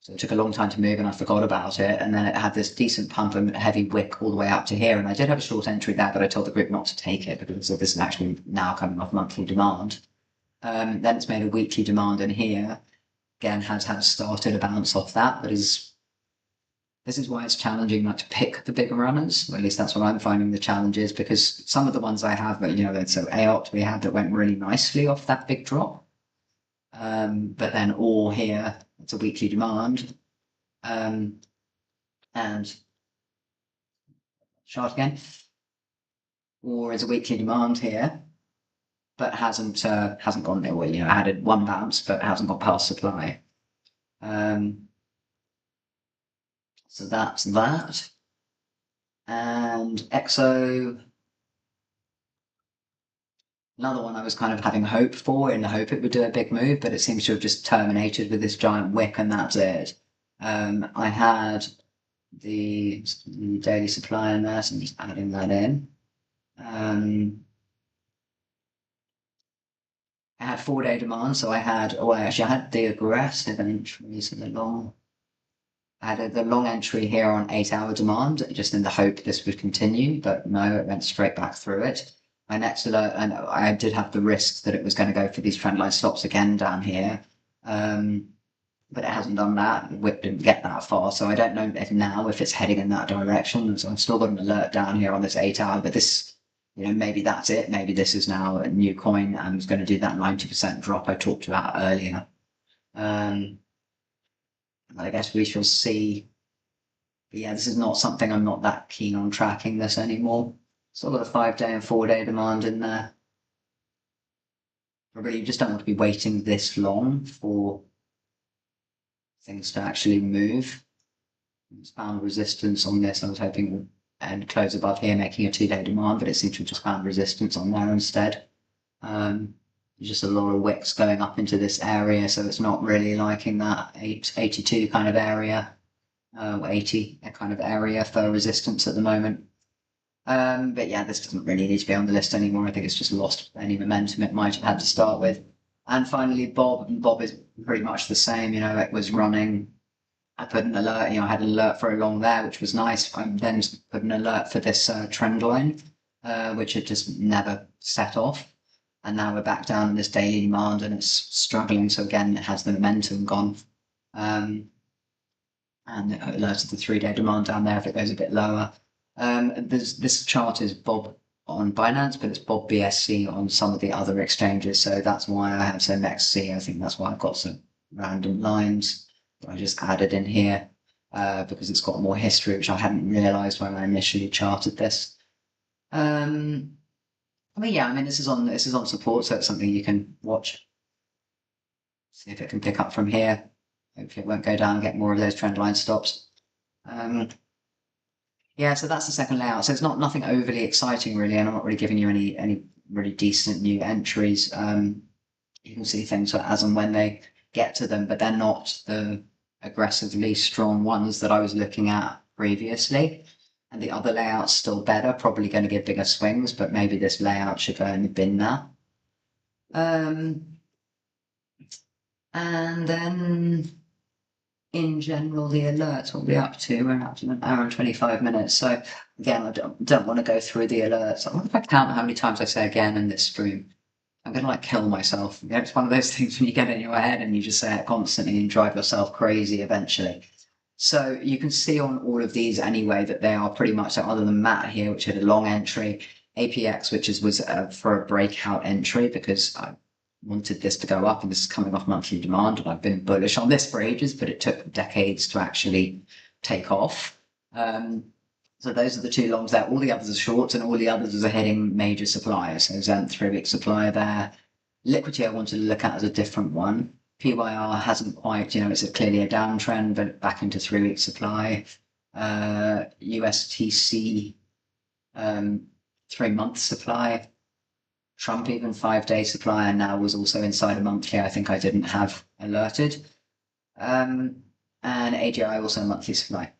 So it took a long time to move and I forgot about it. And then it had this decent pump and heavy wick all the way up to here. And I did have a short entry there, but I told the group not to take it because this is actually now coming off monthly demand. Then it's made a weekly demand in here. Again, has started a bounce off that, but this is why it's challenging not to pick the bigger runners. Or at least that's what I'm finding the challenge is, because some of the ones I have, but so AIOT we had that went really nicely off that big drop. But then all here, it's a weekly demand. And chart again, or is a weekly demand here, but hasn't gone there. Well, added one bounce, but hasn't got past supply. So that's that. And EXO, another one I was kind of having hope for, in the hope it would do a big move, but it seems to have just terminated with this giant wick, and that's it. I had the daily supply in there, so I'm just adding that in. I had 4-day demand, so I had the aggressive entries in the long. I had the long entry here on 8-hour demand, just in the hope this would continue, but no, it went straight back through it. My next alert, and I did have the risk that it was going to go for these trendline stops again down here, but it hasn't done that. The wick didn't get that far, so I don't know if it's heading in that direction. So I've still got an alert down here on this 8-hour, but this, maybe that's it. Maybe this is now a new coin and it's going to do that 90% drop I talked about earlier. I guess we shall see. But yeah, this is not something I'm not that keen on tracking this anymore. Still got a 5-day and 4-day demand in there. I really just don't want to be waiting this long for things to actually move. It's found resistance on this. I was hoping it would end close above here, making a 2-day demand, but it seems to have just found resistance on there instead. Just a lot of wicks going up into this area, so it's not really liking that 82 kind of area, 80 kind of area for resistance at the moment. But yeah, this doesn't really need to be on the list anymore. I think it's just lost any momentum it might have had to start with. And finally, Bob is pretty much the same. It was running. I put an alert. I had an alert for a long there, which was nice. I then put an alert for this trend line, which had just never set off. And now we're back down in this daily demand and it's struggling. So again, it has the momentum gone. And it alerted the 3-day demand down there if it goes a bit lower. This chart is Bob on Binance, but it's Bob BSC on some of the other exchanges. So that's why I have some XC. I think that's why I've got some random lines that I just added in here because it's got more history, which I hadn't realized when I initially charted this. This is on support, so it's something you can watch. See if it can pick up from here. Hopefully it won't go down and get more of those trend line stops. Yeah, so that's the second layout. So it's nothing overly exciting really, and I'm not really giving you any really decent new entries. You can see things as and when they get to them, but they're not the aggressively strong ones that I was looking at previously. And the other layout's still better, probably going to give bigger swings, but maybe this layout should go in the bin now. And then in general, the alerts will be up to, we're up to an hour and 25 minutes. So again, I don't want to go through the alerts. I wonder if I count how many times I say again in this stream. I'm going to kill myself. It's one of those things when you get in your head and you just say it constantly and drive yourself crazy eventually. So you can see on all of these anyway that they are pretty much, other than Matt here, which had a long entry, APX, which was for a breakout entry because I wanted this to go up and this is coming off monthly demand and I've been bullish on this for ages, but it took decades to actually take off. So those are the two longs there. All the others are shorts and all the others are hitting major suppliers. So ZENT 3-week supply there. Liquidity I wanted to look at as a different one. PYR hasn't quite, it's clearly a downtrend, but back into 3-week supply. USTC, 3-month supply. Trump even 5-day supply, and now was also inside a monthly. I think I didn't have alerted. And AGI also a monthly supply.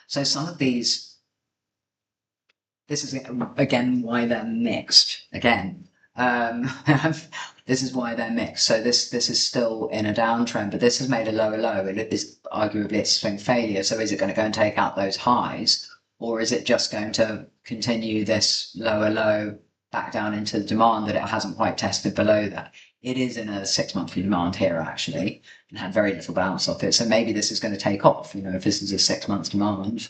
So some of these, this is again why they're mixed. Again, I this is why they're mixed. So this is still in a downtrend, but this has made a lower low. It is arguably it's swing failure. So is it going to go and take out those highs, or is it just going to continue this lower low back down into the demand that it hasn't quite tested below that? It is in a 6-monthly demand here actually, and had very little bounce off it. So maybe this is going to take off. You know, if this is a 6-month demand,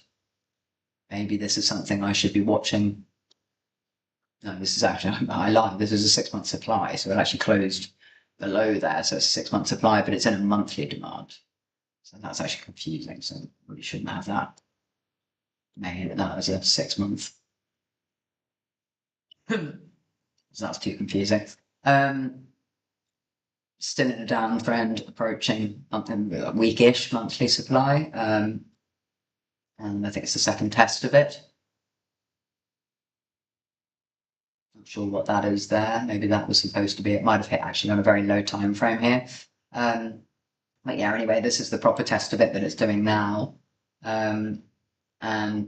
maybe this is something I should be watching. No, this is actually, I lied, this is a 6-month supply, so it actually closed below there, so it's a 6-month supply, but it's in a monthly demand. So that's actually confusing, so really shouldn't have that. Maybe that was a 6-month. So that's too confusing. Still in a downtrend, approaching a weekish monthly supply, and I think it's the second test of it. Not sure what that is there. Maybe that was supposed to be, it might have hit actually on a very low time frame here. But yeah, anyway, this is the proper test of it that it's doing now. And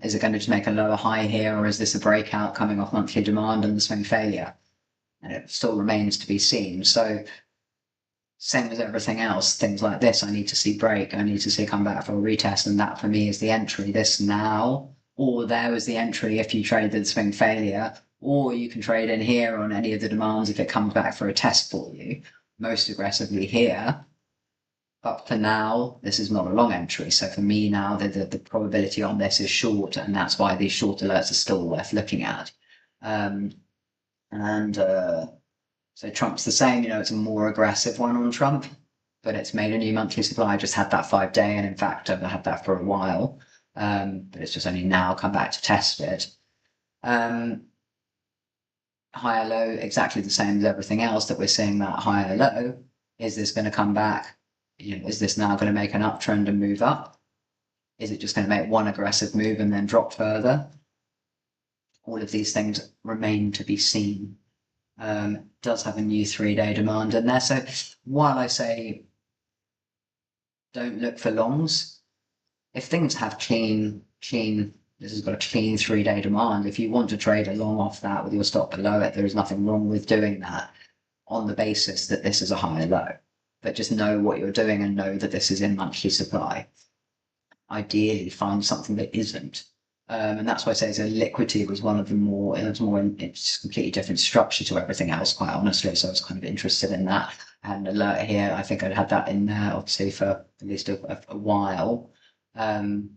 is it going to just make a lower high here, or is this a breakout coming off monthly demand and the swing failure? And it still remains to be seen. So same as everything else, things like this, I need to see break, I need to see come back for a retest, and that for me is the entry. This now, or there was the entry if you traded the swing failure, or you can trade in here on any of the demands if it comes back for a test for you, most aggressively here. But for now, this is not a long entry. So for me now, the probability on this is short, and that's why these short alerts are still worth looking at. So Trump's the same, you know, it's a more aggressive one on Trump, but it's made a new monthly supply. I just had that 5-day, and in fact, I've had that for a while, but it's just only now come back to test it. Higher low, exactly the same as everything else that we're seeing that higher low. Is this going to come back? You know, is this now going to make an uptrend and move up? Is it just going to make one aggressive move and then drop further? All of these things remain to be seen. Does have a new 3-day demand in there. So while I say don't look for longs, if things have clean, this has got a clean 3-day demand. If you want to trade a long off that with your stop below it, there is nothing wrong with doing that on the basis that this is a higher low. But just know what you're doing and know that this is in monthly supply. Ideally, find something that isn't. And that's why I say so LIQUITY was one of the more, it's a completely different structure to everything else, quite honestly. So I was kind of interested in that. And alert here, I think I'd had that in there, obviously, for at least a while. The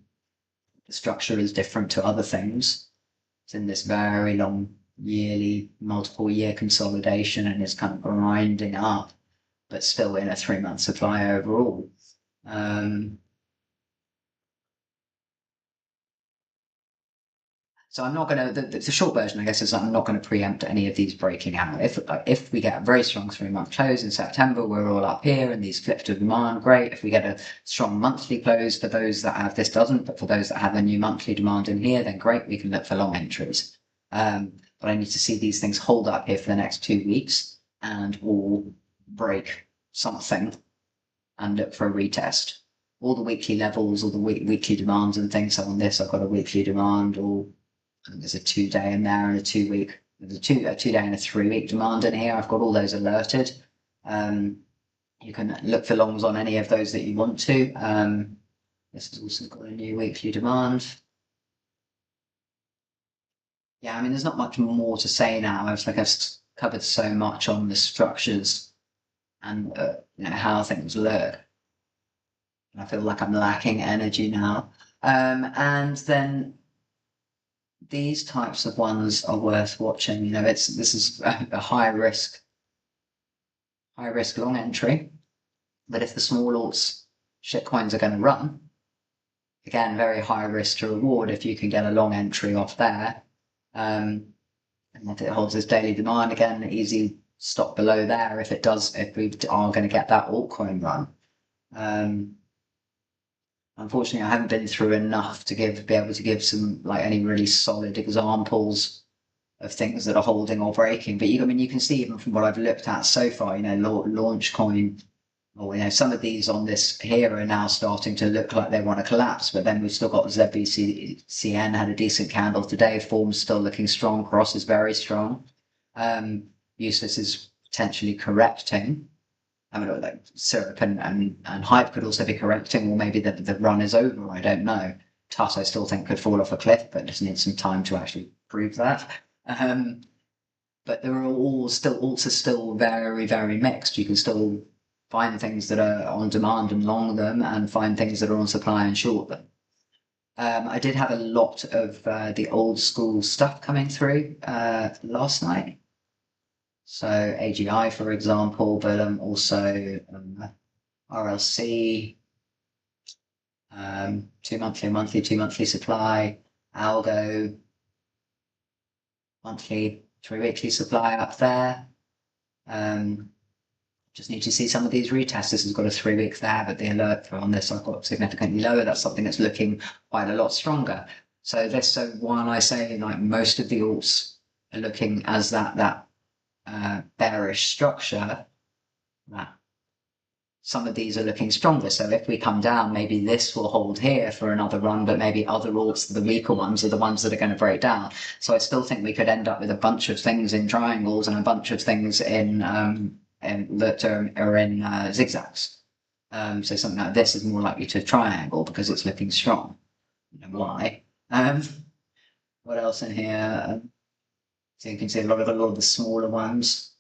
structure is different to other things. It's in this very long yearly, multiple year consolidation, and it's kind of grinding up, but still in a 3-month supply overall. So I'm not going to, the short version, I guess, is I'm not going to preempt any of these breaking out. If we get a very strong 3-month close in September, we're all up here and these flip to demand, great. If we get a strong monthly close, for those that have, this doesn't, but for those that have a new monthly demand in here, then great, we can look for long entries. But I need to see these things hold up here for the next 2 weeks and all break something and look for a retest. All the weekly levels, all the weekly demands and things. So on this, I've got a weekly demand, or there's a 2-day in there and a 2-week. There's a 2-day and a 3-week demand in here. I've got all those alerted. You can look for longs on any of those that you want to. This has also got a new weekly demand. Yeah, I mean, there's not much more to say now. I've covered so much on the structures and you know, how things look. And I feel like I'm lacking energy now. And then these types of ones are worth watching. You know, this is a high risk long entry. But if the small alts shitcoins are going to run, again, very high risk to reward if you can get a long entry off there. And if it holds this daily demand, again, easy stop below there if it does, if we are going to get that altcoin run. Unfortunately, I haven't been through enough to be able to give some, like, any really solid examples of things that are holding or breaking. But I mean, you can see even from what I've looked at so far, you know, LAUNCHCOIN, or, you know, some of these on this here are now starting to look like they want to collapse. But then we've still got ZBCN had a decent candle today. Form's still looking strong. Cross is very strong. USTC is potentially correcting. I mean, like SERAPH and hype could also be correcting, or maybe the run is over. I don't know. TUT, I still think, could fall off a cliff, but just needs some time to actually prove that. But they're all still very, very mixed. You can still find things that are on demand and long them, and find things that are on supply and short them. I did have a lot of the old school stuff coming through last night. So AGI, for example, but also RLC, 2 monthly, 2 monthly supply, ALGO, monthly, 3 weekly supply up there. Just need to see some of these retests. This has got a 3 week there, but the alert on this I've got significantly lower. That's something that's looking quite a lot stronger. So while I say like most of the alts are looking as that bearish structure, some of these are looking stronger. So if we come down, maybe this will hold here for another run, but maybe other alts, the weaker ones, are the ones that are going to break down. So I still think we could end up with a bunch of things in triangles and a bunch of things in that are in zigzags. So something like this is more likely to triangle because it's looking strong. I don't know why. What else in here? So you can see a lot of the smaller ones.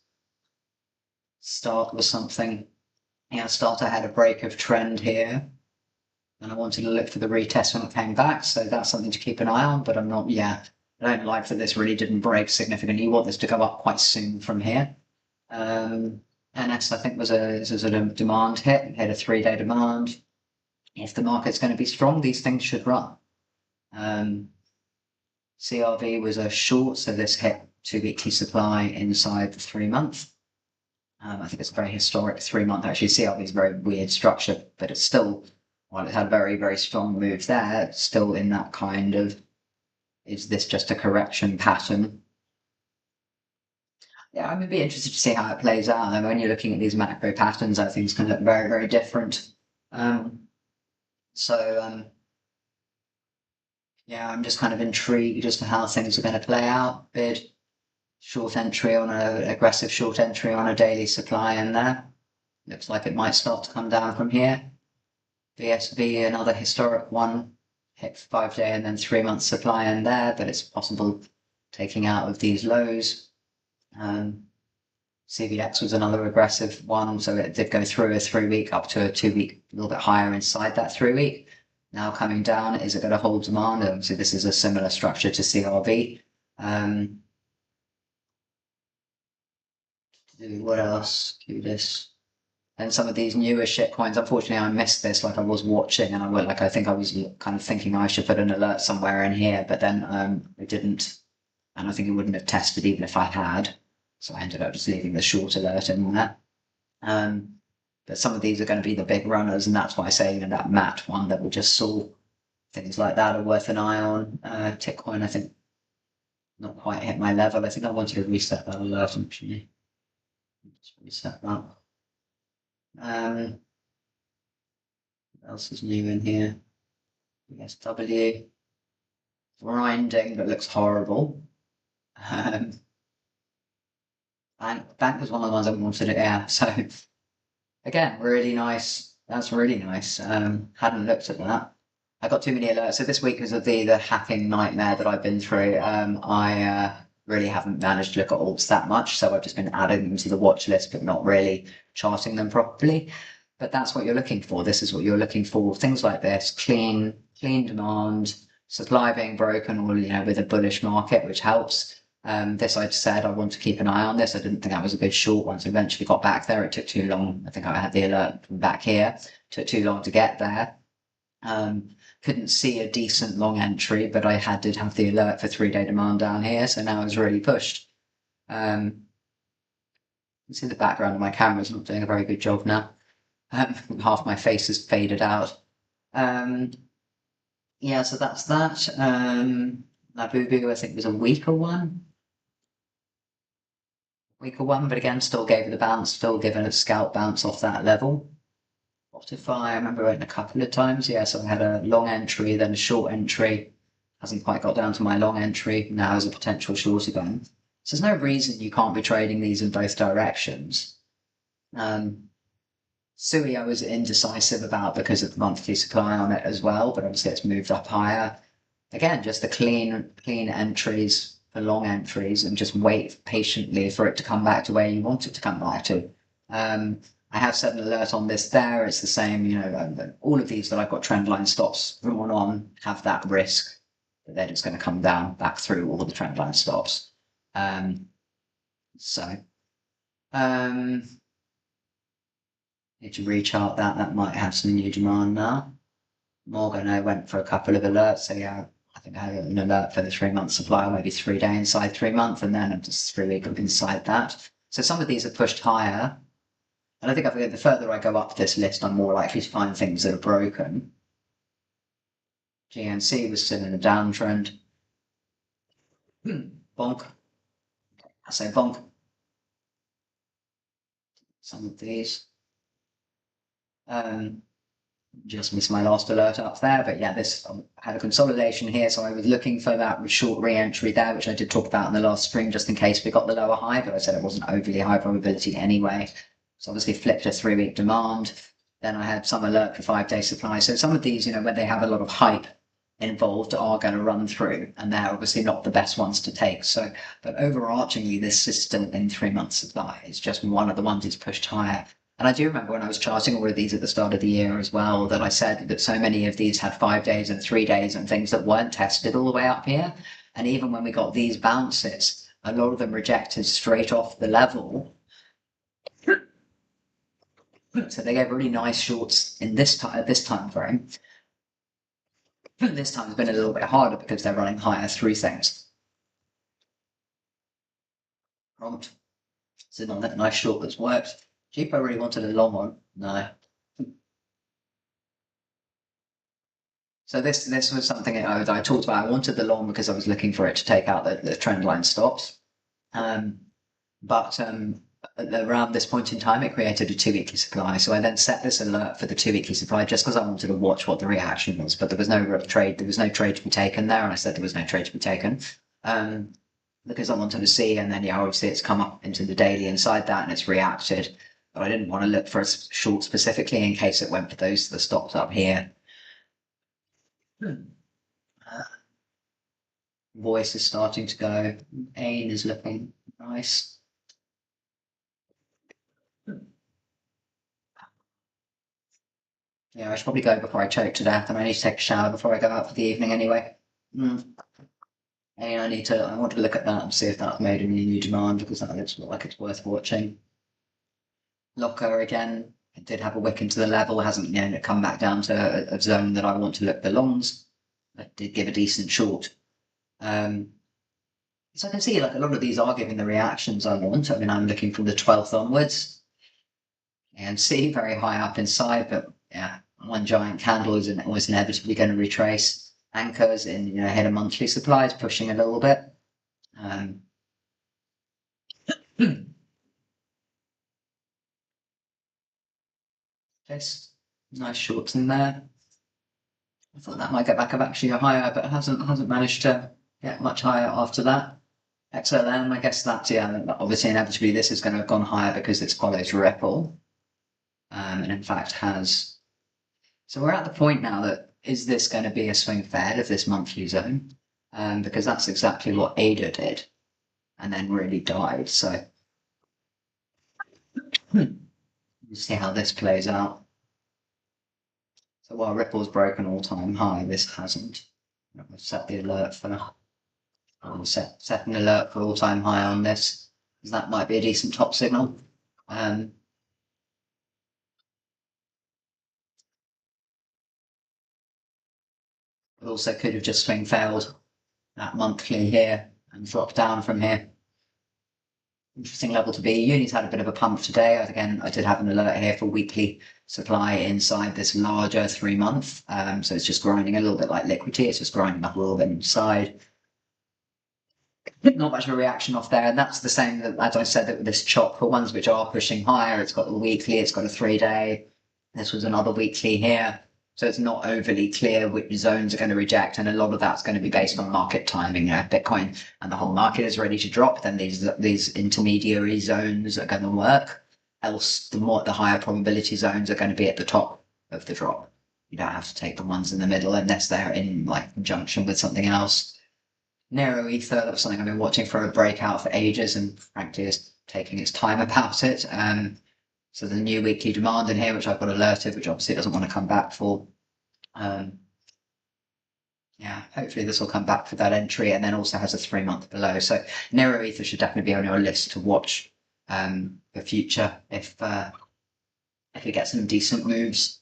Start with something. Yeah, Starter had a break of trend here, and I wanted to look for the retest when it came back, so that's something to keep an eye on, but I don't like that this really didn't break significantly. You want this to go up quite soon from here. NS, I think, was a demand hit. It hit a 3-day demand. If the market's going to be strong, these things should run. CRV was a short, so this hit 2 weekly supply inside the 3 month. I think it's a very historic 3 month. Actually, CRV is a very weird structure, but it's still, while it had a very, very strong move there, it's still in that kind of, is this just a correction pattern? Yeah, I'm going to be interested to see how it plays out. And when you're looking at these macro patterns, I think it's going to look very, very different. Yeah, I'm just kind of intrigued as to how things are going to play out. Bid short entry on aggressive short entry on a daily supply in there. Looks like it might start to come down from here. VSV, another historic one, hit 5-day and then 3 month supply in there, but it's possible taking out of these lows. CVX was another aggressive one, so it did go through a 3 week up to a 2 week, a little bit higher inside that 3 week. Now coming down, is it going to hold demand? Obviously, this is a similar structure to CRV. What else? CUDIS. And some of these newer shit coins, unfortunately, I missed this. Like I was watching, and I think I was kind of thinking I should put an alert somewhere in here, but then I didn't, and I think it wouldn't have tested even if I had. So I ended up just leaving the short alert in that. But some of these are going to be the big runners, and that's why I say that MAT one that we just saw, things like that are worth an eye on. TITCOIN, I think, not quite hit my level. I think I wanted to reset that alert actually. Let's reset that. What else is new in here? USW. Grinding, but looks horrible. Bank was one of the ones I wanted to, yeah. So again, really nice. That's really nice. Hadn't looked at that. I got too many alerts. So this week was of the hacking nightmare that I've been through. I really haven't managed to look at alts that much, so I've just been adding them to the watch list, but not really charting them properly. But that's what you're looking for. This is what you're looking for. Things like this, clean demand, supply being broken, or with a bullish market, which helps. This I said I want to keep an eye on this. I didn't think that was a good short. Once I eventually got back there, it took too long. I think I had the alert from back here. It took too long to get there. Couldn't see a decent long entry, but I did have the alert for 3-day demand down here, so now it's really pushed. You can see the background of my camera's not doing a very good job now. Half my face is faded out. Yeah, so that's that. LABUBU, I think, was a weaker one. But again, still gave it a bounce, still given a scalp bounce off that level. BOTIFY, I remember it a couple of times. Yeah, so I had a long entry, then a short entry. Hasn't quite got down to my long entry. Now is a potential short again. So there's no reason you can't be trading these in both directions. SUI I was indecisive about because of the monthly supply on it as well, but obviously it's moved up higher. Again, just the clean entries for long entries and just wait patiently for it to come back to where you want it to come back to. I have set an alert on this there. It's the same, you know, all of these that I've got trend line stops drawn on have that risk that they're just going to come down back through all the trend line stops. Need to rechart that. That might have some new demand now. Morgan, I went for a couple of alerts. So yeah, I think I had an alert for the 3 month supply, maybe 3 day inside 3 month, and then I'm just 3 week inside that. So some of these are pushed higher. And I think the further I go up this list, I'm more likely to find things that are broken. GNC was still in a downtrend. BONK. I say BONK. Some of these. Just missed my last alert up there, but yeah, this had a consolidation here, so I was looking for that short re-entry there, which I did talk about in the last stream, just in case we got the lower high, but I said it wasn't overly high probability anyway. So obviously flipped a 3 week demand. Then I had some alert for 5 day supply. So some of these, you know, when they have a lot of hype involved, are going to run through, and they're obviously not the best ones to take. So, but overarchingly, this is still in 3 months supply. It's just one of the ones that's pushed higher. And I do remember when I was charting all of these at the start of the year as well, that I said that so many of these had 5 days and 3 days and things that weren't tested all the way up here. And even when we got these bounces, a lot of them rejected straight off the level. So they gave really nice shorts in this time frame. This time has been a little bit harder because they're running higher through things. Prompt. So not that nice short that's worked. Cheapo really wanted a long one. No. So this was something I talked about. I wanted the long because I was looking for it to take out the trend line stops. But around this point in time, it created a 2 weekly supply. So I then set this alert for the 2 weekly supply just because I wanted to watch what the reaction was. But there was no trade. There was no trade to be taken there, and I said there was no trade to be taken because I wanted to see. And then yeah, obviously it's come up into the daily inside that, and it's reacted. But I didn't want to look for a short specifically in case it went for the stops up here. Voice is starting to go. AIN is looking nice. Yeah, I should probably go before I choke to death, and I need to take a shower before I go out for the evening anyway. And I want to look at that and see if that's made any new demand, because that looks like it's worth watching. LOKA again, it did have a wick into the level, hasn't yet come back down to a zone that I want to look the longs. It did give a decent short. So I can see like a lot of these are giving the reactions I want. I mean, I'm looking from the 12th onwards. And see very high up inside, but yeah, one giant candle is always inevitably going to retrace. ANKR's in, you know, hit a monthly supply, is pushing a little bit. Just nice shorts in there. I thought that might get back up actually higher, but it hasn't managed to get much higher after that. XLM, I guess that, yeah, obviously inevitably this is going to have gone higher because it's followed Ripple. And in fact has. So we're at the point now that, is this going to be a swing fed of this monthly zone? Because that's exactly what ADA did and then really died. So we'll see how this plays out. So while Ripple's broken all-time high, this hasn't. I've set the alert for, I'll set an alert for all-time high on this, because that might be a decent top signal. It also could have just swing failed that monthly here and dropped down from here. Interesting level to be. Uni's had a bit of a pump today. Again, I did have an alert here for weekly supply inside this larger 3 month. So it's just grinding a little bit like liquidity. It's just grinding up a little bit inside. Not much of a reaction off there. And that's the same that, as I said, that with this chop for ones which are pushing higher, it's got the weekly, it's got a 3 day. This was another weekly here. So it's not overly clear which zones are going to reject, and a lot of that's going to be based on market timing. Bitcoin and the whole market is ready to drop, then these intermediary zones are going to work. Else, the higher probability zones are going to be at the top of the drop. You don't have to take the ones in the middle unless they're in like conjunction with something else. NEIROETH, that's something I've been watching for a breakout for ages, and frankly is taking its time about it. So the new weekly demand in here, which I've got alerted, which obviously doesn't want to come back for. Yeah, hopefully this will come back for that entry, and then also has a 3-month below. So NEIROETH should definitely be on your list to watch for future if we get some decent moves.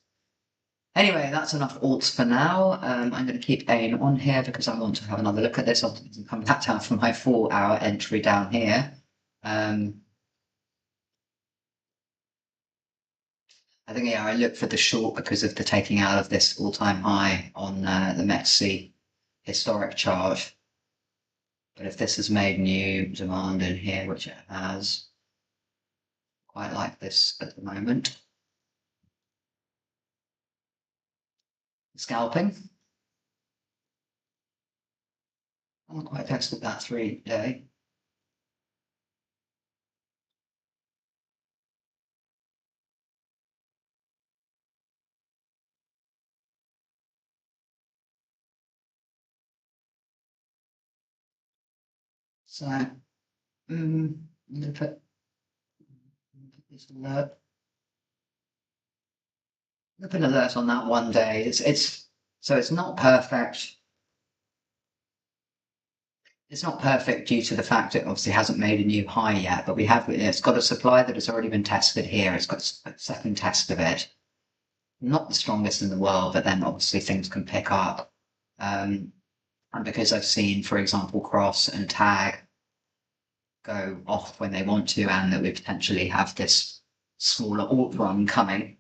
Anyway, that's enough alts for now. I'm going to keep AIM on here because I want to have another look at this. I'll come back down from my 4-hour entry down here. I think, yeah, I look for the short because of the taking out of this all-time high on the MEXC historic chart. But if this has made new demand in here, which it has, quite like this at the moment. Scalping. I haven't quite tested that 3-day. So, I'm going to put this alert. I'm going to put an alert on that 1 day. So it's not perfect. It's not perfect due to the fact it obviously hasn't made a new high yet, but it's got a supply that has already been tested here. It's got a second test of it. Not the strongest in the world, but then obviously things can pick up. And because I've seen, for example, Cross and Tag go off when they want to, and that we potentially have this smaller alt run coming.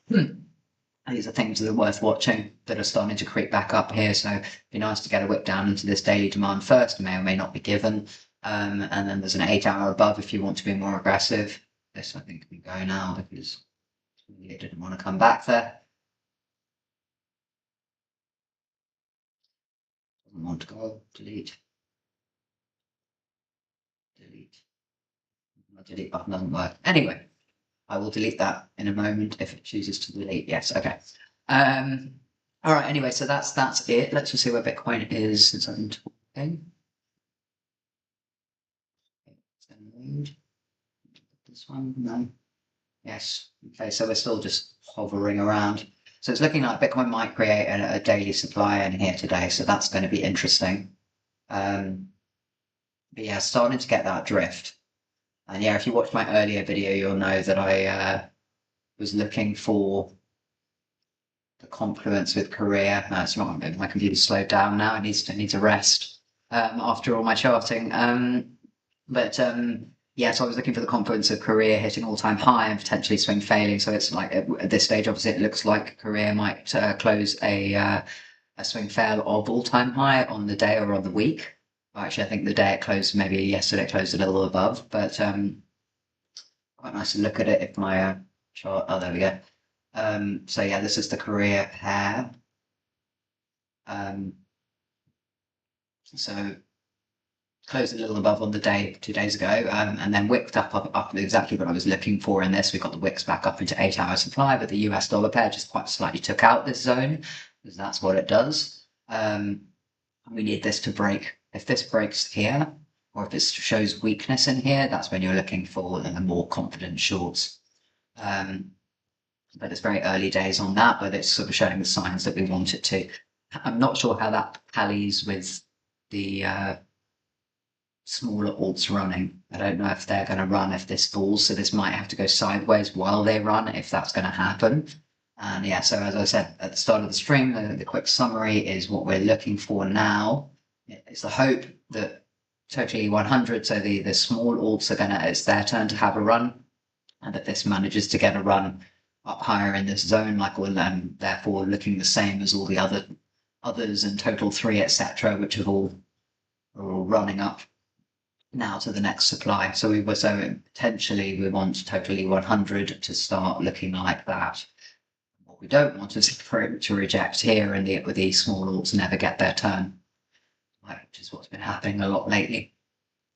These are things that are worth watching that are starting to creep back up here. So it'd be nice to get a whip down into this daily demand first. It may or may not be given. And then there's an 8-hour above if you want to be more aggressive. This I think can go now because it didn't want to come back there. Doesn't want to go. Delete. Delete. My delete button doesn't work. Anyway, I will delete that in a moment if it chooses to delete. Yes, okay. All right, anyway, so that's it. Let's just see where Bitcoin is since I'm talking. This one, no. Yes, okay, so we're still just hovering around. So it's looking like Bitcoin might create a daily supply in here today, so that's going to be interesting. But yeah, starting to get that drift. And yeah, if you watched my earlier video, you'll know that I was looking for the confluence with Korea. No, it's not. My computer's slowed down now. It needs a rest after all my charting. Yeah, so I was looking for the confluence of Korea hitting all-time high and potentially swing failing. So it's like at this stage, obviously, it looks like Korea might close a swing fail of all-time high on the day or on the week. Well, actually, I think the day it closed, maybe yesterday it closed a little above, but quite nice to look at it if my chart. Oh, there we go. So yeah, this is the Korea pair. So closed a little above on the day 2 days ago, and then wicked up exactly what I was looking for in this. We got the wicks back up into 8-hour supply, but the US dollar pair just quite slightly took out this zone because that's what it does. We need this to break. If this breaks here, or if it shows weakness in here, that's when you're looking for the more confident shorts. But it's very early days on that, but it's sort of showing the signs that we want it to. I'm not sure how that tallies with the smaller alts running. I don't know if they're going to run if this falls, so this might have to go sideways while they run if that's going to happen. And yeah, so as I said at the start of the stream, the quick summary is what we're looking for now. It's the hope that totally 100, so the small alts it's their turn to have a run, and that this manages to get a run up higher in this zone, like all therefore looking the same as all the others and total 3, etc., which are all running up now to the next supply. So potentially we want totally 100 to start looking like that. What we don't want is for it to reject here and the small alts never get their turn, which is what's been happening a lot lately.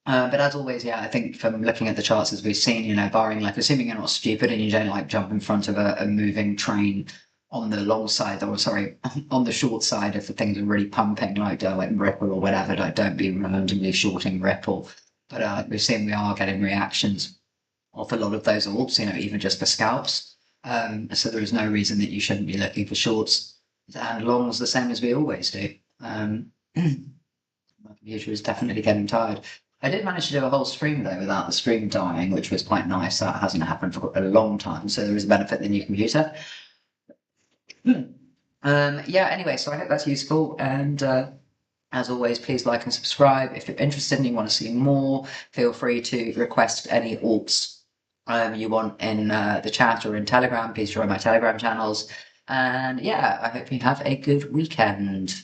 But as always, yeah, I think from looking at the charts as we've seen, you know, barring like assuming you're not stupid and you don't like jump in front of a moving train on the long side, or sorry, on the short side, if the things are really pumping, like Ripple or whatever, like don't be randomly shorting Ripple. But we've seen we are getting reactions off a lot of those alts, you know, even just for scalps. So there is no reason that you shouldn't be looking for shorts and longs the same as we always do. My computer is definitely getting tired. I did manage to do a whole stream though without the stream dying, which was quite nice. That hasn't happened for a long time, so there is a benefit in the new computer. Yeah, anyway, so I hope that's useful, and as always, please like and subscribe. If you're interested and you want to see more, feel free to request any alts you want in the chat or in Telegram. Please join my Telegram channels. And yeah, I hope you have a good weekend.